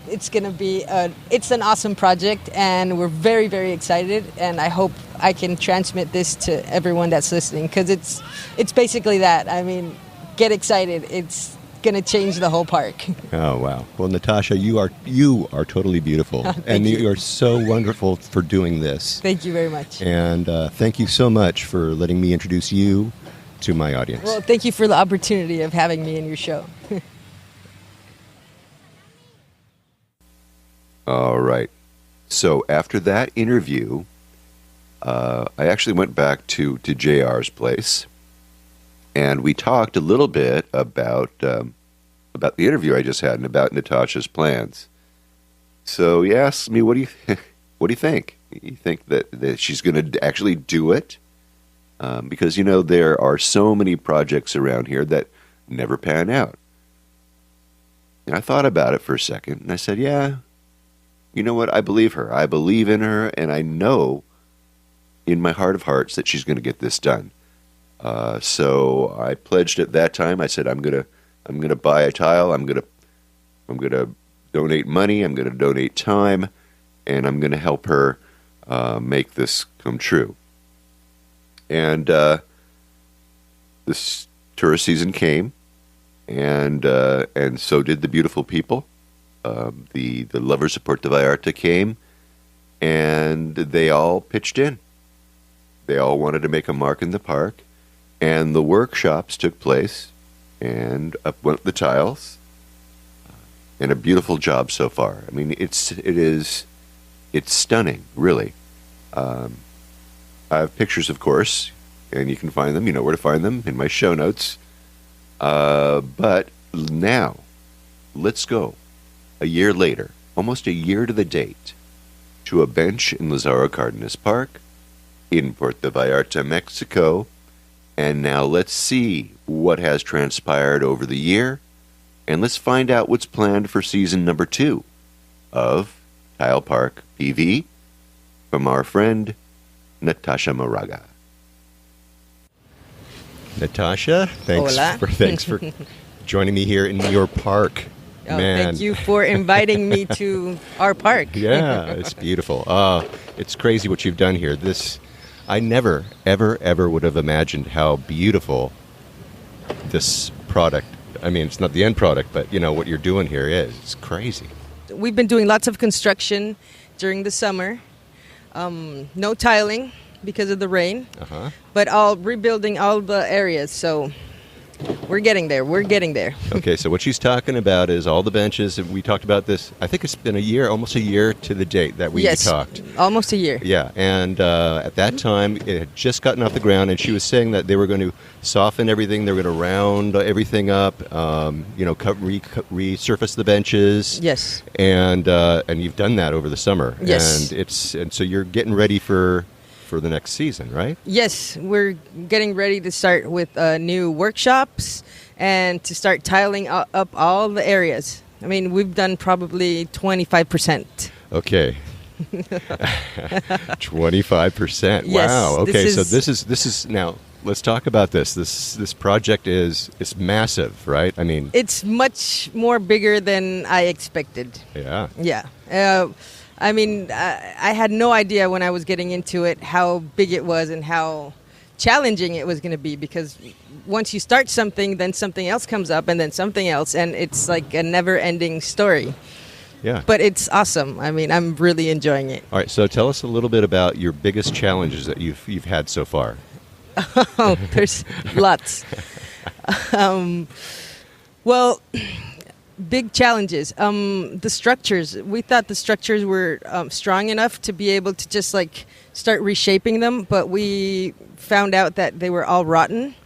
It's going to be it's an awesome project, and we're very, very excited, and I hope I can transmit this to everyone that's listening, because it's basically that. I mean, get excited. It's going to change the whole park. Oh, wow. Well, Natasha, you are totally beautiful, and you. you are so wonderful for doing this. Thank you very much. And thank you so much for letting me introduce you to my audience. Well, thank you for the opportunity of having me in your show. All right. So after that interview, I actually went back to JR's place, and we talked a little bit about the interview I just had and about Natasha's plans. So he asked me, "What do you think? You think that she's going to actually do it?" Because there are so many projects around here that never pan out. And I thought about it for a second, and I said, "Yeah, you know what? I believe her. I believe in her, and I know in my heart of hearts that she's going to get this done. So I pledged at that time. I said, I'm gonna buy a tile. I'm gonna donate money. I'm gonna donate time, and I'm gonna help her make this come true. And this tourist season came, and so did the beautiful people. The lovers of Puerto Vallarta came, and they all pitched in. They all wanted to make a mark in the park, and the workshops took place, and up went the tiles, and a beautiful job so far. I mean, it's stunning, really. I have pictures, of course, and you can find them. You know where to find them in my show notes. But now, let's go. A year later, almost a year to the date, to a bench in Lazaro Cardenas Park in Puerto Vallarta, Mexico. And now let's see what has transpired over the year, and let's find out what's planned for season number 2 of Tile Park PV from our friend Natasha Moraga. Natasha, thanks for joining me here in your park. Oh, Man. thank you for inviting me to our park. Yeah, it's beautiful. It's crazy what you've done here. I never, ever would have imagined how beautiful this product, I mean, it's not the end product, but, you know, what you're doing here is. It's crazy. We've been doing lots of construction during the summer. No tiling because of the rain, but all rebuilding all the areas, so we're getting there. Okay, so what she's talking about is all the benches, and we talked about this. I think it's been almost a year to the date that we talked. Yes, almost a year. Yeah, and at that time, it had just gotten off the ground, and she was saying that they were going to soften everything, they were going to round everything up, resurface the benches. Yes. And you've done that over the summer. Yes. And so you're getting ready for the next season, right? Yes, we're getting ready to start with new workshops and to start tiling up all the areas. I mean, we've done probably 25%. Okay. 25%. Yes, Wow. Okay, so this is now let's talk about this. This project is massive, right? I mean, it's much more bigger than I expected. Yeah. Yeah. I mean, I had no idea when I was getting into it how big it was and how challenging it was going to be, because once you start something, then something else comes up and then something else, and it's like a never-ending story. Yeah. But it's awesome. I mean, I'm really enjoying it. All right, so tell us a little bit about your biggest challenges that you've had so far. Oh, there's lots. Well, big challenges. The structures. We thought the structures were strong enough to be able to just like start reshaping them, but we found out that they were all rotten.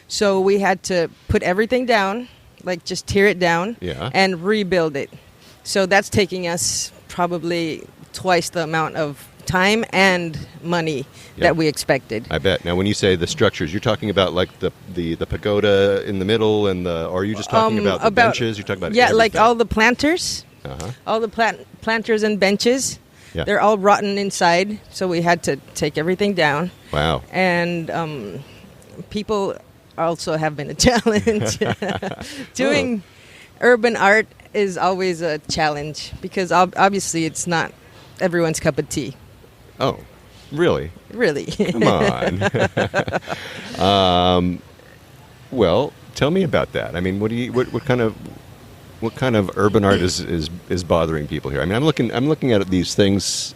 So we had to put everything down, like just tear it down, and rebuild it. So that's taking us probably twice the amount of time and money that we expected. I bet. Now, when you say the structures, you're talking about like the pagoda in the middle, and or are you just talking about the benches? You're talking about everything. Like all the planters, all the planters and benches. Yeah. They're all rotten inside, so we had to take everything down. Wow. And people also have been a challenge. Doing urban art is always a challenge because obviously it's not everyone's cup of tea. Oh, really? Really. Come on. Well, tell me about that. I mean, what kind of urban art is bothering people here? I mean, I'm looking at these things,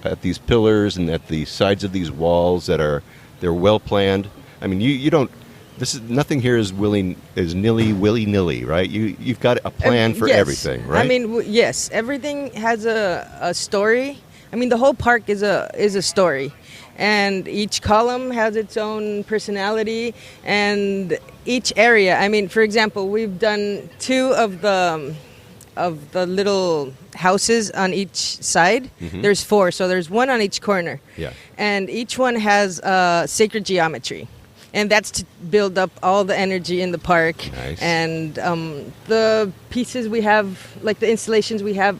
at these pillars and at the sides of these walls they're well planned. I mean, you don't. This is nothing here is willy nilly, right? You've got a plan for everything, right? I mean, yes, everything has a story. I mean, the whole park is a story, and each column has its own personality, and each area. I mean, for example, we've done 2 of the little houses on each side. Mm-hmm. There's 4, so there's 1 on each corner. Yeah, and each one has sacred geometry. And that's to build up all the energy in the park. Nice. And the pieces we have, like the installations we have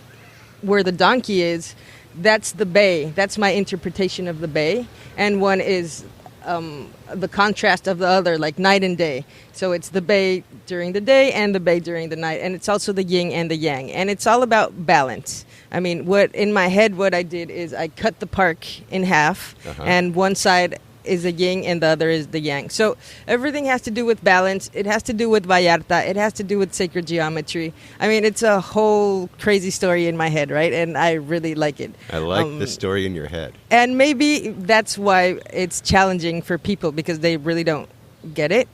where the donkey is, that's the bay. That's my interpretation of the bay. And one is the contrast of the other, like night and day. So it's the bay during the day and the bay during the night. And it's also the yin and the yang. And it's all about balance. I mean, in my head, what I did is I cut the park in half, and one side is the yin and the other is the yang. So everything has to do with balance. It has to do with Vallarta. It has to do with sacred geometry. I mean, it's a whole crazy story in my head, right? And I really like it. I like the story in your head. And maybe that's why it's challenging for people, because they really don't get it,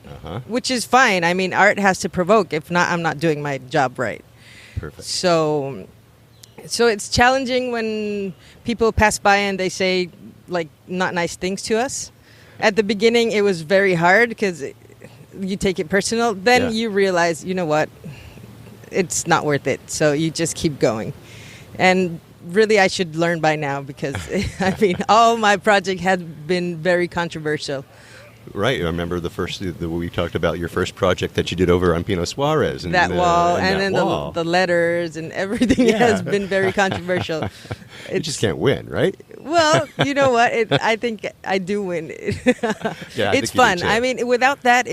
which is fine. I mean, art has to provoke. If not, I'm not doing my job right. Perfect. So it's challenging when people pass by and they say, like, not nice things to us. At the beginning, it was very hard because you take it personal. Then you realize, you know what, it's not worth it. So you just keep going. And really, I should learn by now because, I mean, all my project had been very controversial. Right. I remember we talked about your first project that you did over on Pino Suarez. And that wall, and then wall. the letters and everything has been very controversial. You just can't win, right? Well, you know what? I think I do win. It's fun. I mean, without that,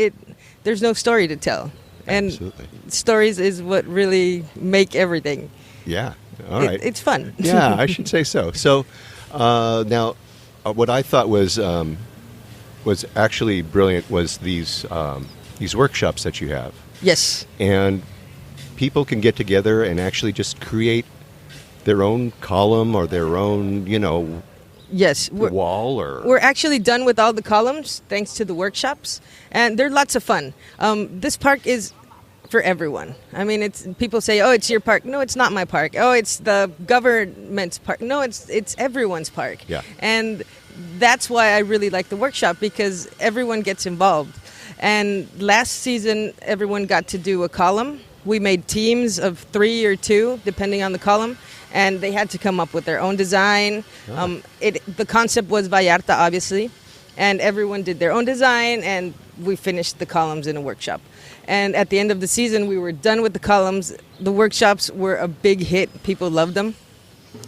there's no story to tell. And Absolutely. Stories is what really make everything. Yeah. All right. It's fun. Yeah, I should say so. So now, what I thought was actually brilliant was these workshops that you have. Yes. And people can get together and actually just create their own column or their own, yes, wall or... We're actually done with all the columns thanks to the workshops, and they're lots of fun. This park is for everyone. I mean, people say, "Oh, it's your park." No, it's not my park. "Oh, it's the government's park." No, it's everyone's park. Yeah. And that's why I really like the workshop, because everyone gets involved. And last season, everyone got to do a column. We made teams of 3 or 2, depending on the column, and they had to come up with their own design. The concept was Vallarta, obviously, and everyone did their own design, and we finished the columns in a workshop. And at the end of the season, we were done with the columns. The workshops were a big hit. People loved them.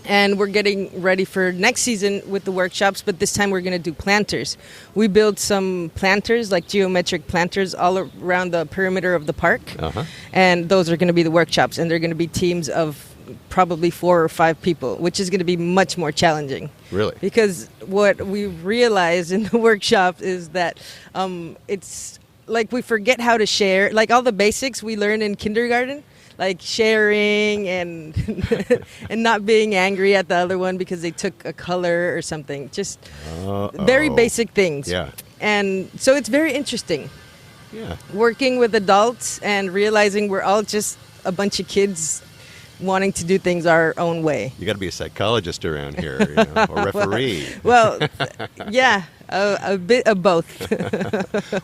And we're getting ready for next season with the workshops, but this time we're going to do planters. We built some planters, like geometric planters, all around the perimeter of the park. And those are going to be the workshops, and they're going to be teams of probably 4 or 5 people, which is going to be much more challenging. Really? Because what we realized in the workshop is that it's like we forget how to share, like all the basics we learned in kindergarten. Like sharing and and not being angry at the other one because they took a color or something. Just very basic things. Yeah. And so it's very interesting. Yeah. Working with adults and realizing we're all just a bunch of kids wanting to do things our own way. You got to be a psychologist around here, or referee. Well, yeah, a bit of both.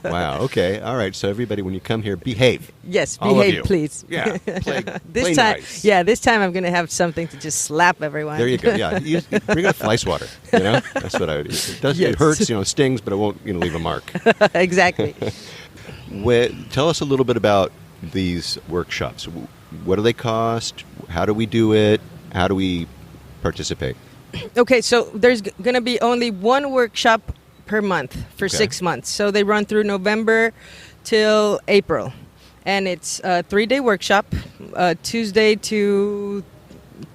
Wow. Okay. All right. So everybody, when you come here, behave. Yes, All of behave, you. please. Yeah. Play This time, nice. yeah, this time I'm going to have something to just slap everyone. There you go. Yeah. You bring a fly swatter. That's what I would do. It Yes. It hurts, stings, but it won't, leave a mark. Exactly. Tell us a little bit about these workshops. What do they cost? How do we do it? How do we participate? Okay, so there's going to be only one workshop per month for 6 months. So they run through November till April. And it's a 3-day workshop, Tuesday to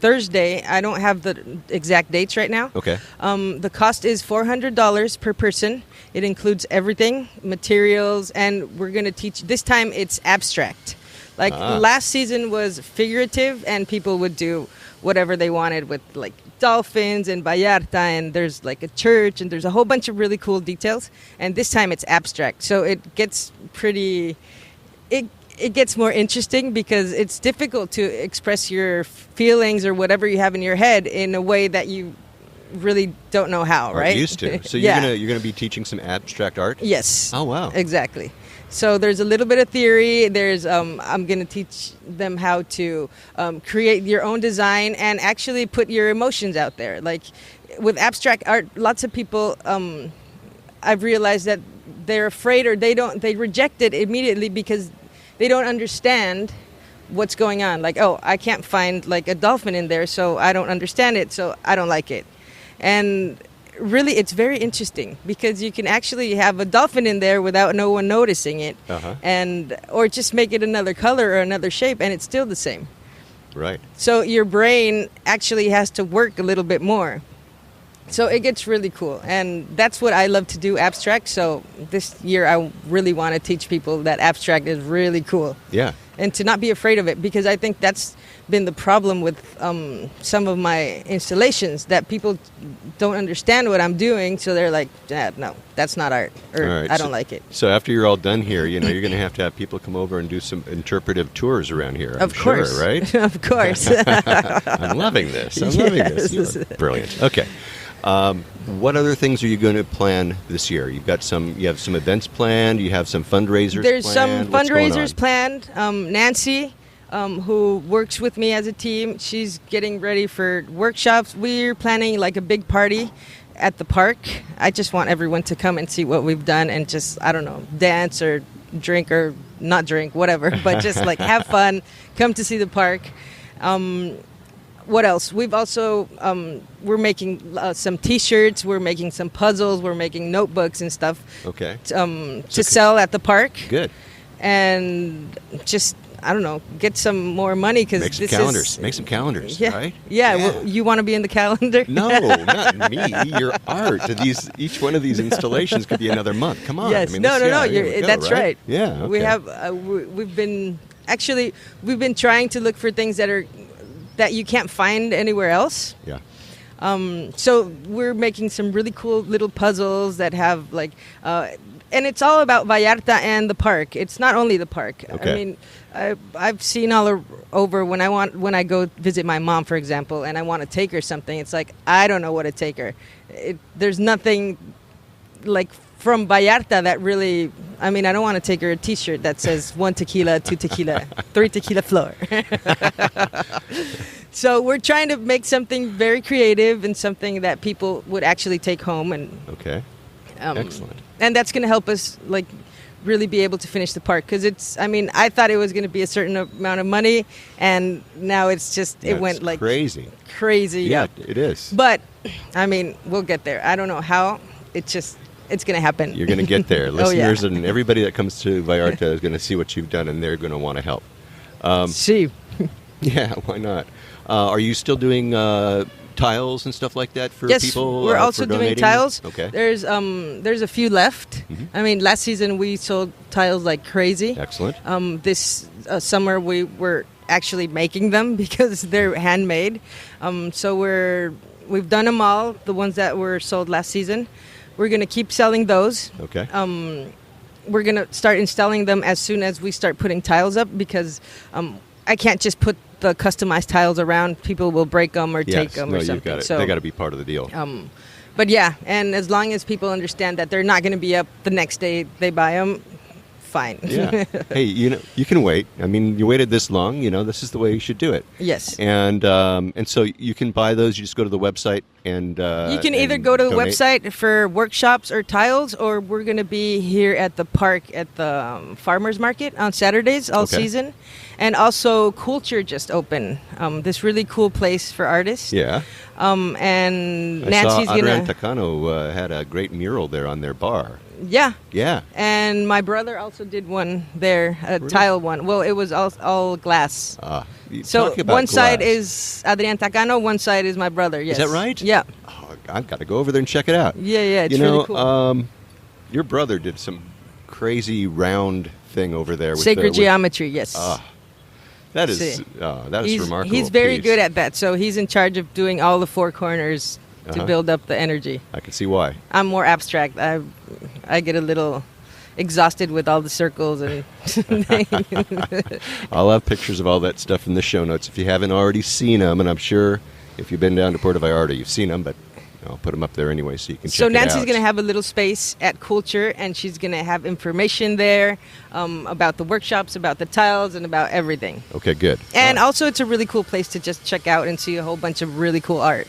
Thursday. I don't have the exact dates right now. Okay. The cost is $400 per person. It includes everything, materials, and we're going to teach. This time it's abstract. Like last season was figurative, and people would do whatever they wanted with like dolphins and Vallarta, and there's like a church, and there's a whole bunch of really cool details. And this time it's abstract, so it gets pretty. It gets more interesting because it's difficult to express your feelings or whatever you have in your head in a way that you really don't know how, right? Or used to. So Yeah. you're gonna be teaching some abstract art? Yes. Oh wow. Exactly. So there's a little bit of theory. There's I'm going to teach them how to create your own design and actually put your emotions out there. Like with abstract art, lots of people I've realized that they're afraid or they reject it immediately because they don't understand what's going on. Like, oh, I can't find like a dolphin in there, so I don't understand it, so I don't like it. And really, it's very interesting because you can actually have a dolphin in there without no one noticing it, or just make it another color or another shape, and it's still the same. Right. So your brain actually has to work a little bit more. So it gets really cool. And that's what I love to do, abstract. So this year I really want to teach people that abstract is really cool. Yeah. And to not be afraid of it, because I think that's been the problem with some of my installations, that people don't understand what I'm doing, so they're like, no, that's not art, or right, I don't like it. So after you're all done here, you're going to have people come over and do some interpretive tours around here. Of course. Sure, right? Of course. I'm loving this. I'm loving this. You're brilliant. Okay. What other things are you going to plan this year? You have some events planned. You have some fundraisers. There's planned. some fundraisers planned. Nancy, who works with me as a team, she's getting ready for workshops. We're planning like a big party at the park. I just want everyone to come and see what we've done and just, I don't know, dance or drink or not drink, whatever, but just like have fun, come to see the park. What else? We've also, we're making some T-shirts, we're making some puzzles, we're making notebooks and stuff. Okay. To sell at the park. Good. And just, I don't know, get some more money because make some calendars. Make some calendars, yeah, right? Yeah. Well, you want to be in the calendar? No, not me. Your art. Each one of these installations could be another month. Come on. Yes. I mean, No. right? That's right. Yeah. Okay. We have. We've been trying to look for things that you can't find anywhere else. Yeah. So we're making some really cool little puzzles that have like, and it's all about Vallarta and the park. It's not only the park. Okay. I mean, I've seen all over when I go visit my mom, for example, and I want to take her something. It's like, I don't know what to take her. There's nothing like from Vallarta that really, I mean, I don't want to take her a T-shirt that says 1 tequila, 2 tequila, 3 tequila floor. So we're trying to make something very creative and something that people would actually take home. And okay. Excellent. And that's going to help us like really be able to finish the park, because it's, I mean, I thought it was going to be a certain amount of money, and now it's just, it went like crazy. Yeah, it is. But I mean, we'll get there. I don't know how. It's going to happen. You're going to get there. Listeners Oh, yeah. and everybody that comes to Vallarta is going to see what you've done, and they're going to want to help. See. Yeah, why not? Are you still doing tiles and stuff like that for people? Yes, we're also for doing donating? tiles. Okay. There's a few left. Mm-hmm. I mean, last season we sold tiles like crazy. Excellent. This summer we were actually making them because they're handmade. So we've done them all, the ones that were sold last season. We're going to keep selling those. Okay. We're going to start installing them as soon as we start putting tiles up, because I can't just put the customized tiles around. People will break them or take them or something. Got it. So they got to be part of the deal. But yeah, and as long as people understand that they're not going to be up the next day they buy them, fine. Yeah. Hey, you can wait. I mean, you waited this long. This is the way you should do it. Yes. And so you can buy those. You just go to the website and you can either go to the website for workshops or tiles, or we're going to be here at the park at the farmers market on Saturdays all season. And also Culture just opened, this really cool place for artists. Yeah. And I Nancy's saw going Adrian Tacano had a great mural there on their bar. Yeah. Yeah. And my brother also did one there, a tile one. Well, it was all glass. So one side is Adrian Tacano, one side is my brother. Yes. Is that right? Yeah. Oh, I've got to go over there and check it out. Yeah, it's really cool. Your brother did some crazy round thing over there with Sacred geometry. Yes. That is remarkable. He's very piece. good at that. So he's in charge of doing all the four corners to build up the energy. I can see why. I'm more abstract. I get a little exhausted with all the circles and I'll have pictures of all that stuff in the show notes if you haven't already seen them, and I'm sure if you've been down to Puerto Vallarta you've seen them, but I'll put them up there anyway so you can check it out. So Nancy's going to have a little space at Culture, and she's going to have information there about the workshops, about the tiles, and about everything. Okay, good. And also it's a really cool place to just check out and see a whole bunch of really cool art.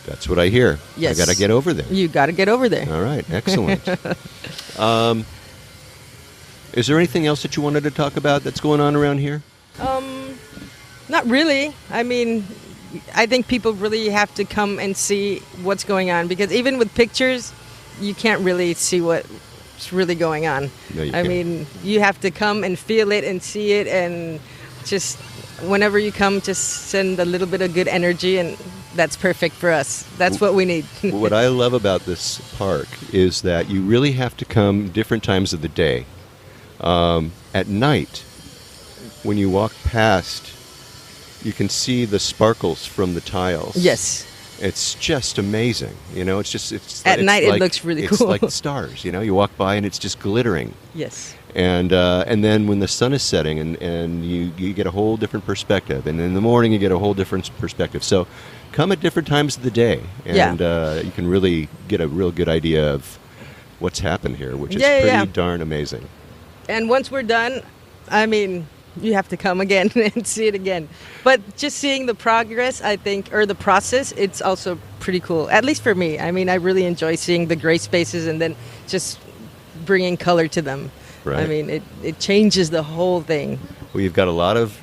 That's what I hear. Yes. I got to get over there. You got to get over there. All right, excellent. Is there anything else that you wanted to talk about that's going on around here? Not really. I mean, I think people really have to come and see what's going on, because even with pictures, you can't really see what's really going on. No, you I can't. mean, you have to come and feel it and see it, and just whenever you come, just send a little bit of good energy, and that's perfect for us. That's what we need. What I love about this park is that you really have to come different times of the day. At night, when you walk past, you can see the sparkles from the tiles. Yes. It's just amazing. It's At night it like- looks really It's cool. like the stars. You walk by and it's just glittering. Yes. And then when the sun is setting and you get a whole different perspective. And in the morning you get a whole different perspective. So come at different times of the day. And you can really get a real good idea of what's happened here, which is pretty darn amazing. And once we're done, I mean, you have to come again and see it again. But just seeing the progress, I think, or the process, it's also pretty cool. At least for me. I mean, I really enjoy seeing the gray spaces and then just bringing color to them. Right. I mean, it changes the whole thing. Well, you got a lot of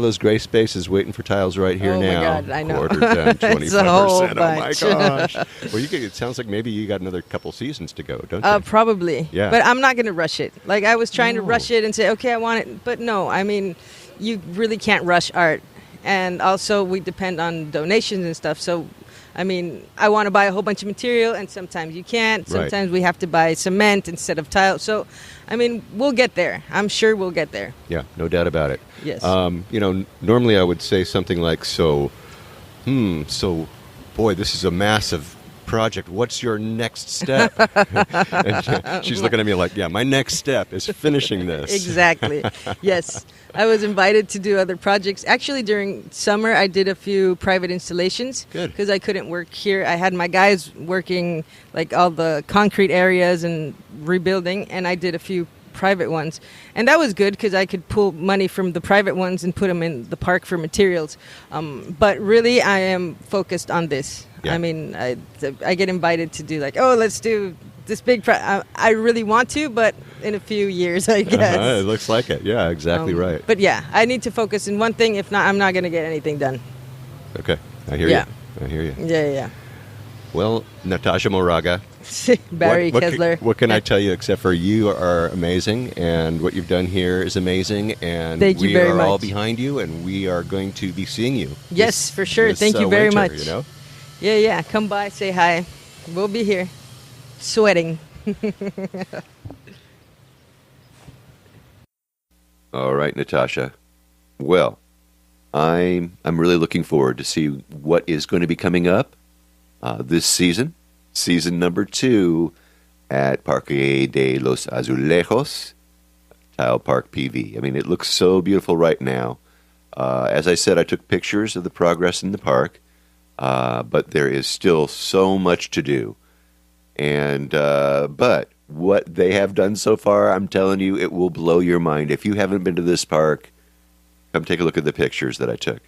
those gray spaces waiting for tiles right here Oh, my now. God, I know. Quarter done, 25%. It's a whole Oh my bunch. gosh! Well, it sounds like maybe you got another couple seasons to go, don't you? Probably. Yeah. But I'm not going to rush it. Like, I was trying to No. rush it and say, okay, I want it. But no, I mean, you really can't rush art. And also, we depend on donations and stuff. So, I mean, I want to buy a whole bunch of material, and sometimes you can't. Right. Sometimes we have to buy cement instead of tile. So, I mean, we'll get there. I'm sure we'll get there. Yeah, no doubt about it. Yes. Normally I would say something like, boy, this is a massive project. What's your next step? And she's looking at me like, yeah, my next step is finishing this. Exactly. Yes. I was invited to do other projects. Actually, during summer, I did a few private installations. Good. Because I couldn't work here. I had my guys working like all the concrete areas and rebuilding, and I did a few private ones. And that was good because I could pull money from the private ones and put them in the park for materials. But really, I am focused on this. Yeah. I mean, I get invited to do like, oh, let's do this big I really want to, but in a few years, I guess. It looks like it. Yeah, exactly right. But yeah, I need to focus in one thing. If not, I'm not going to get anything done. Okay, I hear Yeah. you. I hear you. Yeah. Well, Natasha Moraga, Barry what Kessler. What can I tell you except for you are amazing, and what you've done here is amazing, and Thank you we very are all much. behind you, and we are going to be seeing you. Yes, for sure. this, Thank you very winter, much. Yeah. Come by, say hi. We'll be here. Sweating. All right, Natasha. Well, I'm really looking forward to see what is going to be coming up this season number 2 at Parque de Los Azulejos, Tile Park PV. I mean, it looks so beautiful right now. As I said, I took pictures of the progress in the park, but there is still so much to do. And but what they have done so far, I'm telling you, it will blow your mind. If you haven't been to this park, come take a look at the pictures that I took.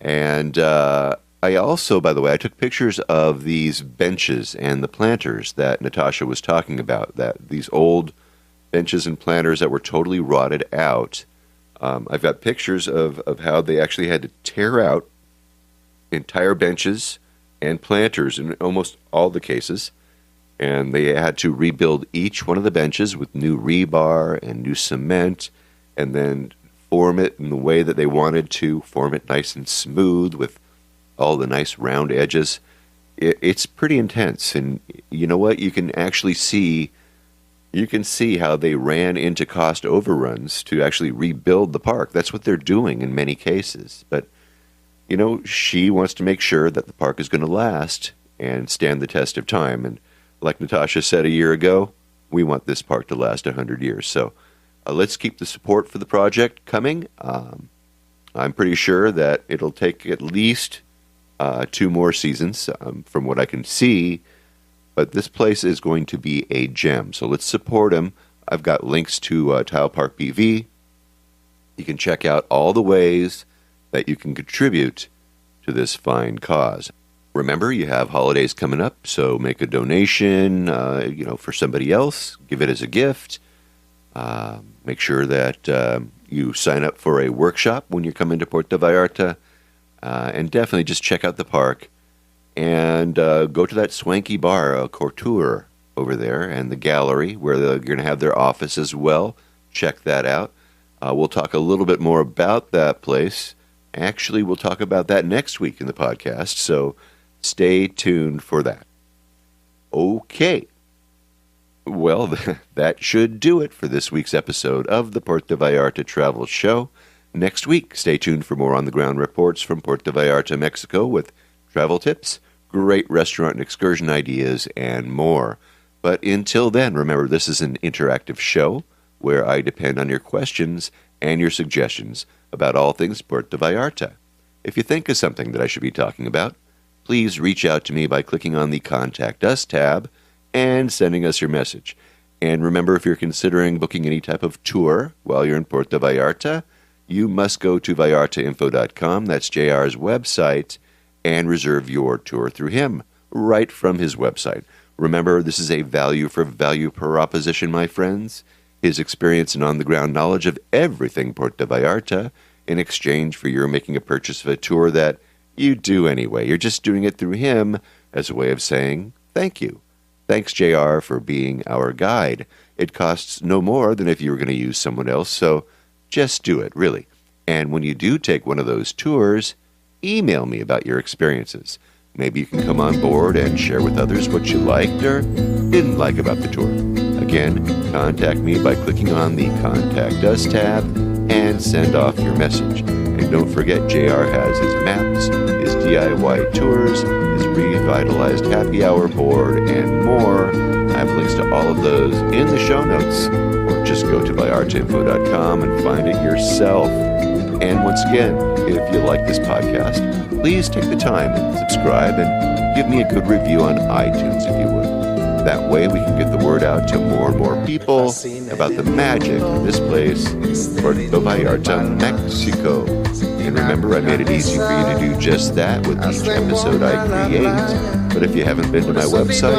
And I also, by the way, I took pictures of these benches and the planters that Natasha was talking about, that these old benches and planters that were totally rotted out. I've got pictures of how they actually had to tear out entire benches and planters in almost all the cases. And they had to rebuild each one of the benches with new rebar and new cement, and then form it in the way that they wanted to, form it nice and smooth with all the nice round edges. It's pretty intense. And you know what? You can actually see how they ran into cost overruns to actually rebuild the park. That's what they're doing in many cases. But, she wants to make sure that the park is going to last and stand the test of time. And like Natasha said a year ago, we want this park to last 100 years. So let's keep the support for the project coming. I'm pretty sure that it'll take at least 2 more seasons from what I can see. But this place is going to be a gem. So let's support them. I've got links to Tile Park BV. You can check out all the ways that you can contribute to this fine cause. Remember, you have holidays coming up, so make a donation, for somebody else. Give it as a gift. Make sure that, you sign up for a workshop when you come into Puerto Vallarta, and definitely just check out the park and go to that swanky bar, Couture, over there, and the gallery where they're going to have their office as well. Check that out. We'll talk a little bit more about that place. Actually, we'll talk about that next week in the podcast, so stay tuned for that. Okay. Well, that should do it for this week's episode of the Puerto Vallarta Travel Show. Next week, stay tuned for more on-the-ground reports from Puerto Vallarta, Mexico, with travel tips, great restaurant and excursion ideas, and more. But until then, remember, this is an interactive show where I depend on your questions and your suggestions about all things Puerto Vallarta. If you think of something that I should be talking about, please reach out to me by clicking on the Contact Us tab and sending us your message. And remember, if you're considering booking any type of tour while you're in Puerto Vallarta, you must go to vallartainfo.com, that's JR's website, and reserve your tour through him, right from his website. Remember, this is a value for value proposition, my friends. His experience and on-the-ground knowledge of everything Puerto Vallarta in exchange for your making a purchase of a tour that you do anyway. You're just doing it through him as a way of saying thank you. Thanks, JR, for being our guide. It costs no more than if you were going to use someone else, so just do it, really. And when you do take one of those tours, email me about your experiences. Maybe you can come on board and share with others what you liked or didn't like about the tour. Again, contact me by clicking on the Contact Us tab and send off your message. And don't forget, JR has his maps, his DIY tours, his revitalized happy hour board, and more. I have links to all of those in the show notes, or just go to vallartainfo.com and find it yourself. And once again, if you like this podcast, please take the time and subscribe and give me a good review on iTunes if you would. That way we can get the word out to more and more people about the magic of this place, Puerto Vallarta, Mexico. And remember, I made it easy for you to do just that with each episode I create. But if you haven't been to my website,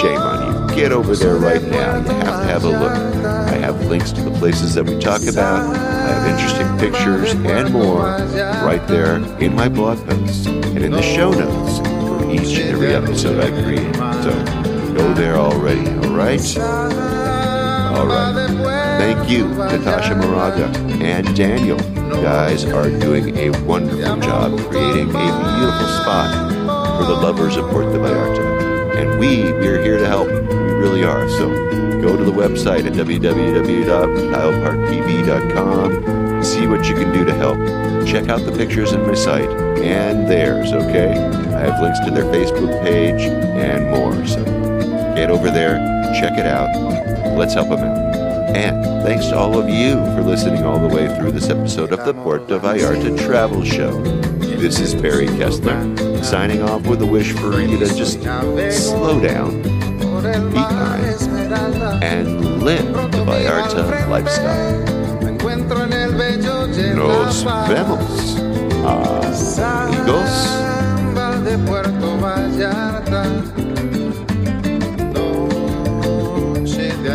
shame on you. Get over there right now. You have to have a look. I have links to the places that we talk about. I have interesting pictures and more right there in my blog posts and in the show notes for each and every episode I create. So go there already, all right? All right. Thank you, Natasha Moraga and Daniel. You guys are doing a wonderful job creating a beautiful spot for the lovers of Puerto Vallarta. And we're here to help. We really are. So go to the website at www.tileparktv.com. See what you can do to help. Check out the pictures in my site and theirs, okay? I have links to their Facebook page and more. So get over there, check it out. Let's help them out. And thanks to all of you for listening all the way through this episode of the Puerto Vallarta Travel Show. This is Barry Kessler, signing off with a wish for you to just slow down, be kind, and live the Vallarta lifestyle. Nos vemos, amigos. Samba de Puerto Vallarta, noche de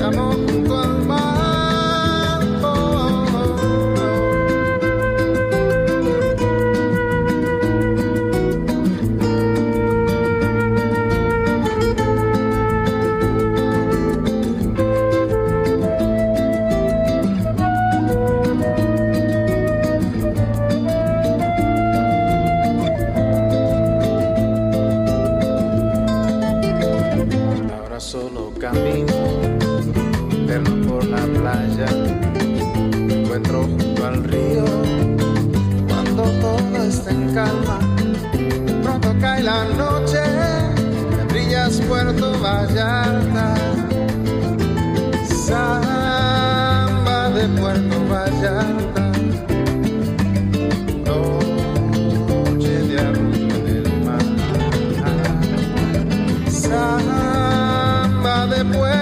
amor junto al mar. Solo camino interno por la playa, me encuentro junto al río cuando todo está en calma. Pronto cae la noche, brillas Puerto Vallarta, samba de Puerto Vallarta, noche de arrullo en el mar. Samba de Puerto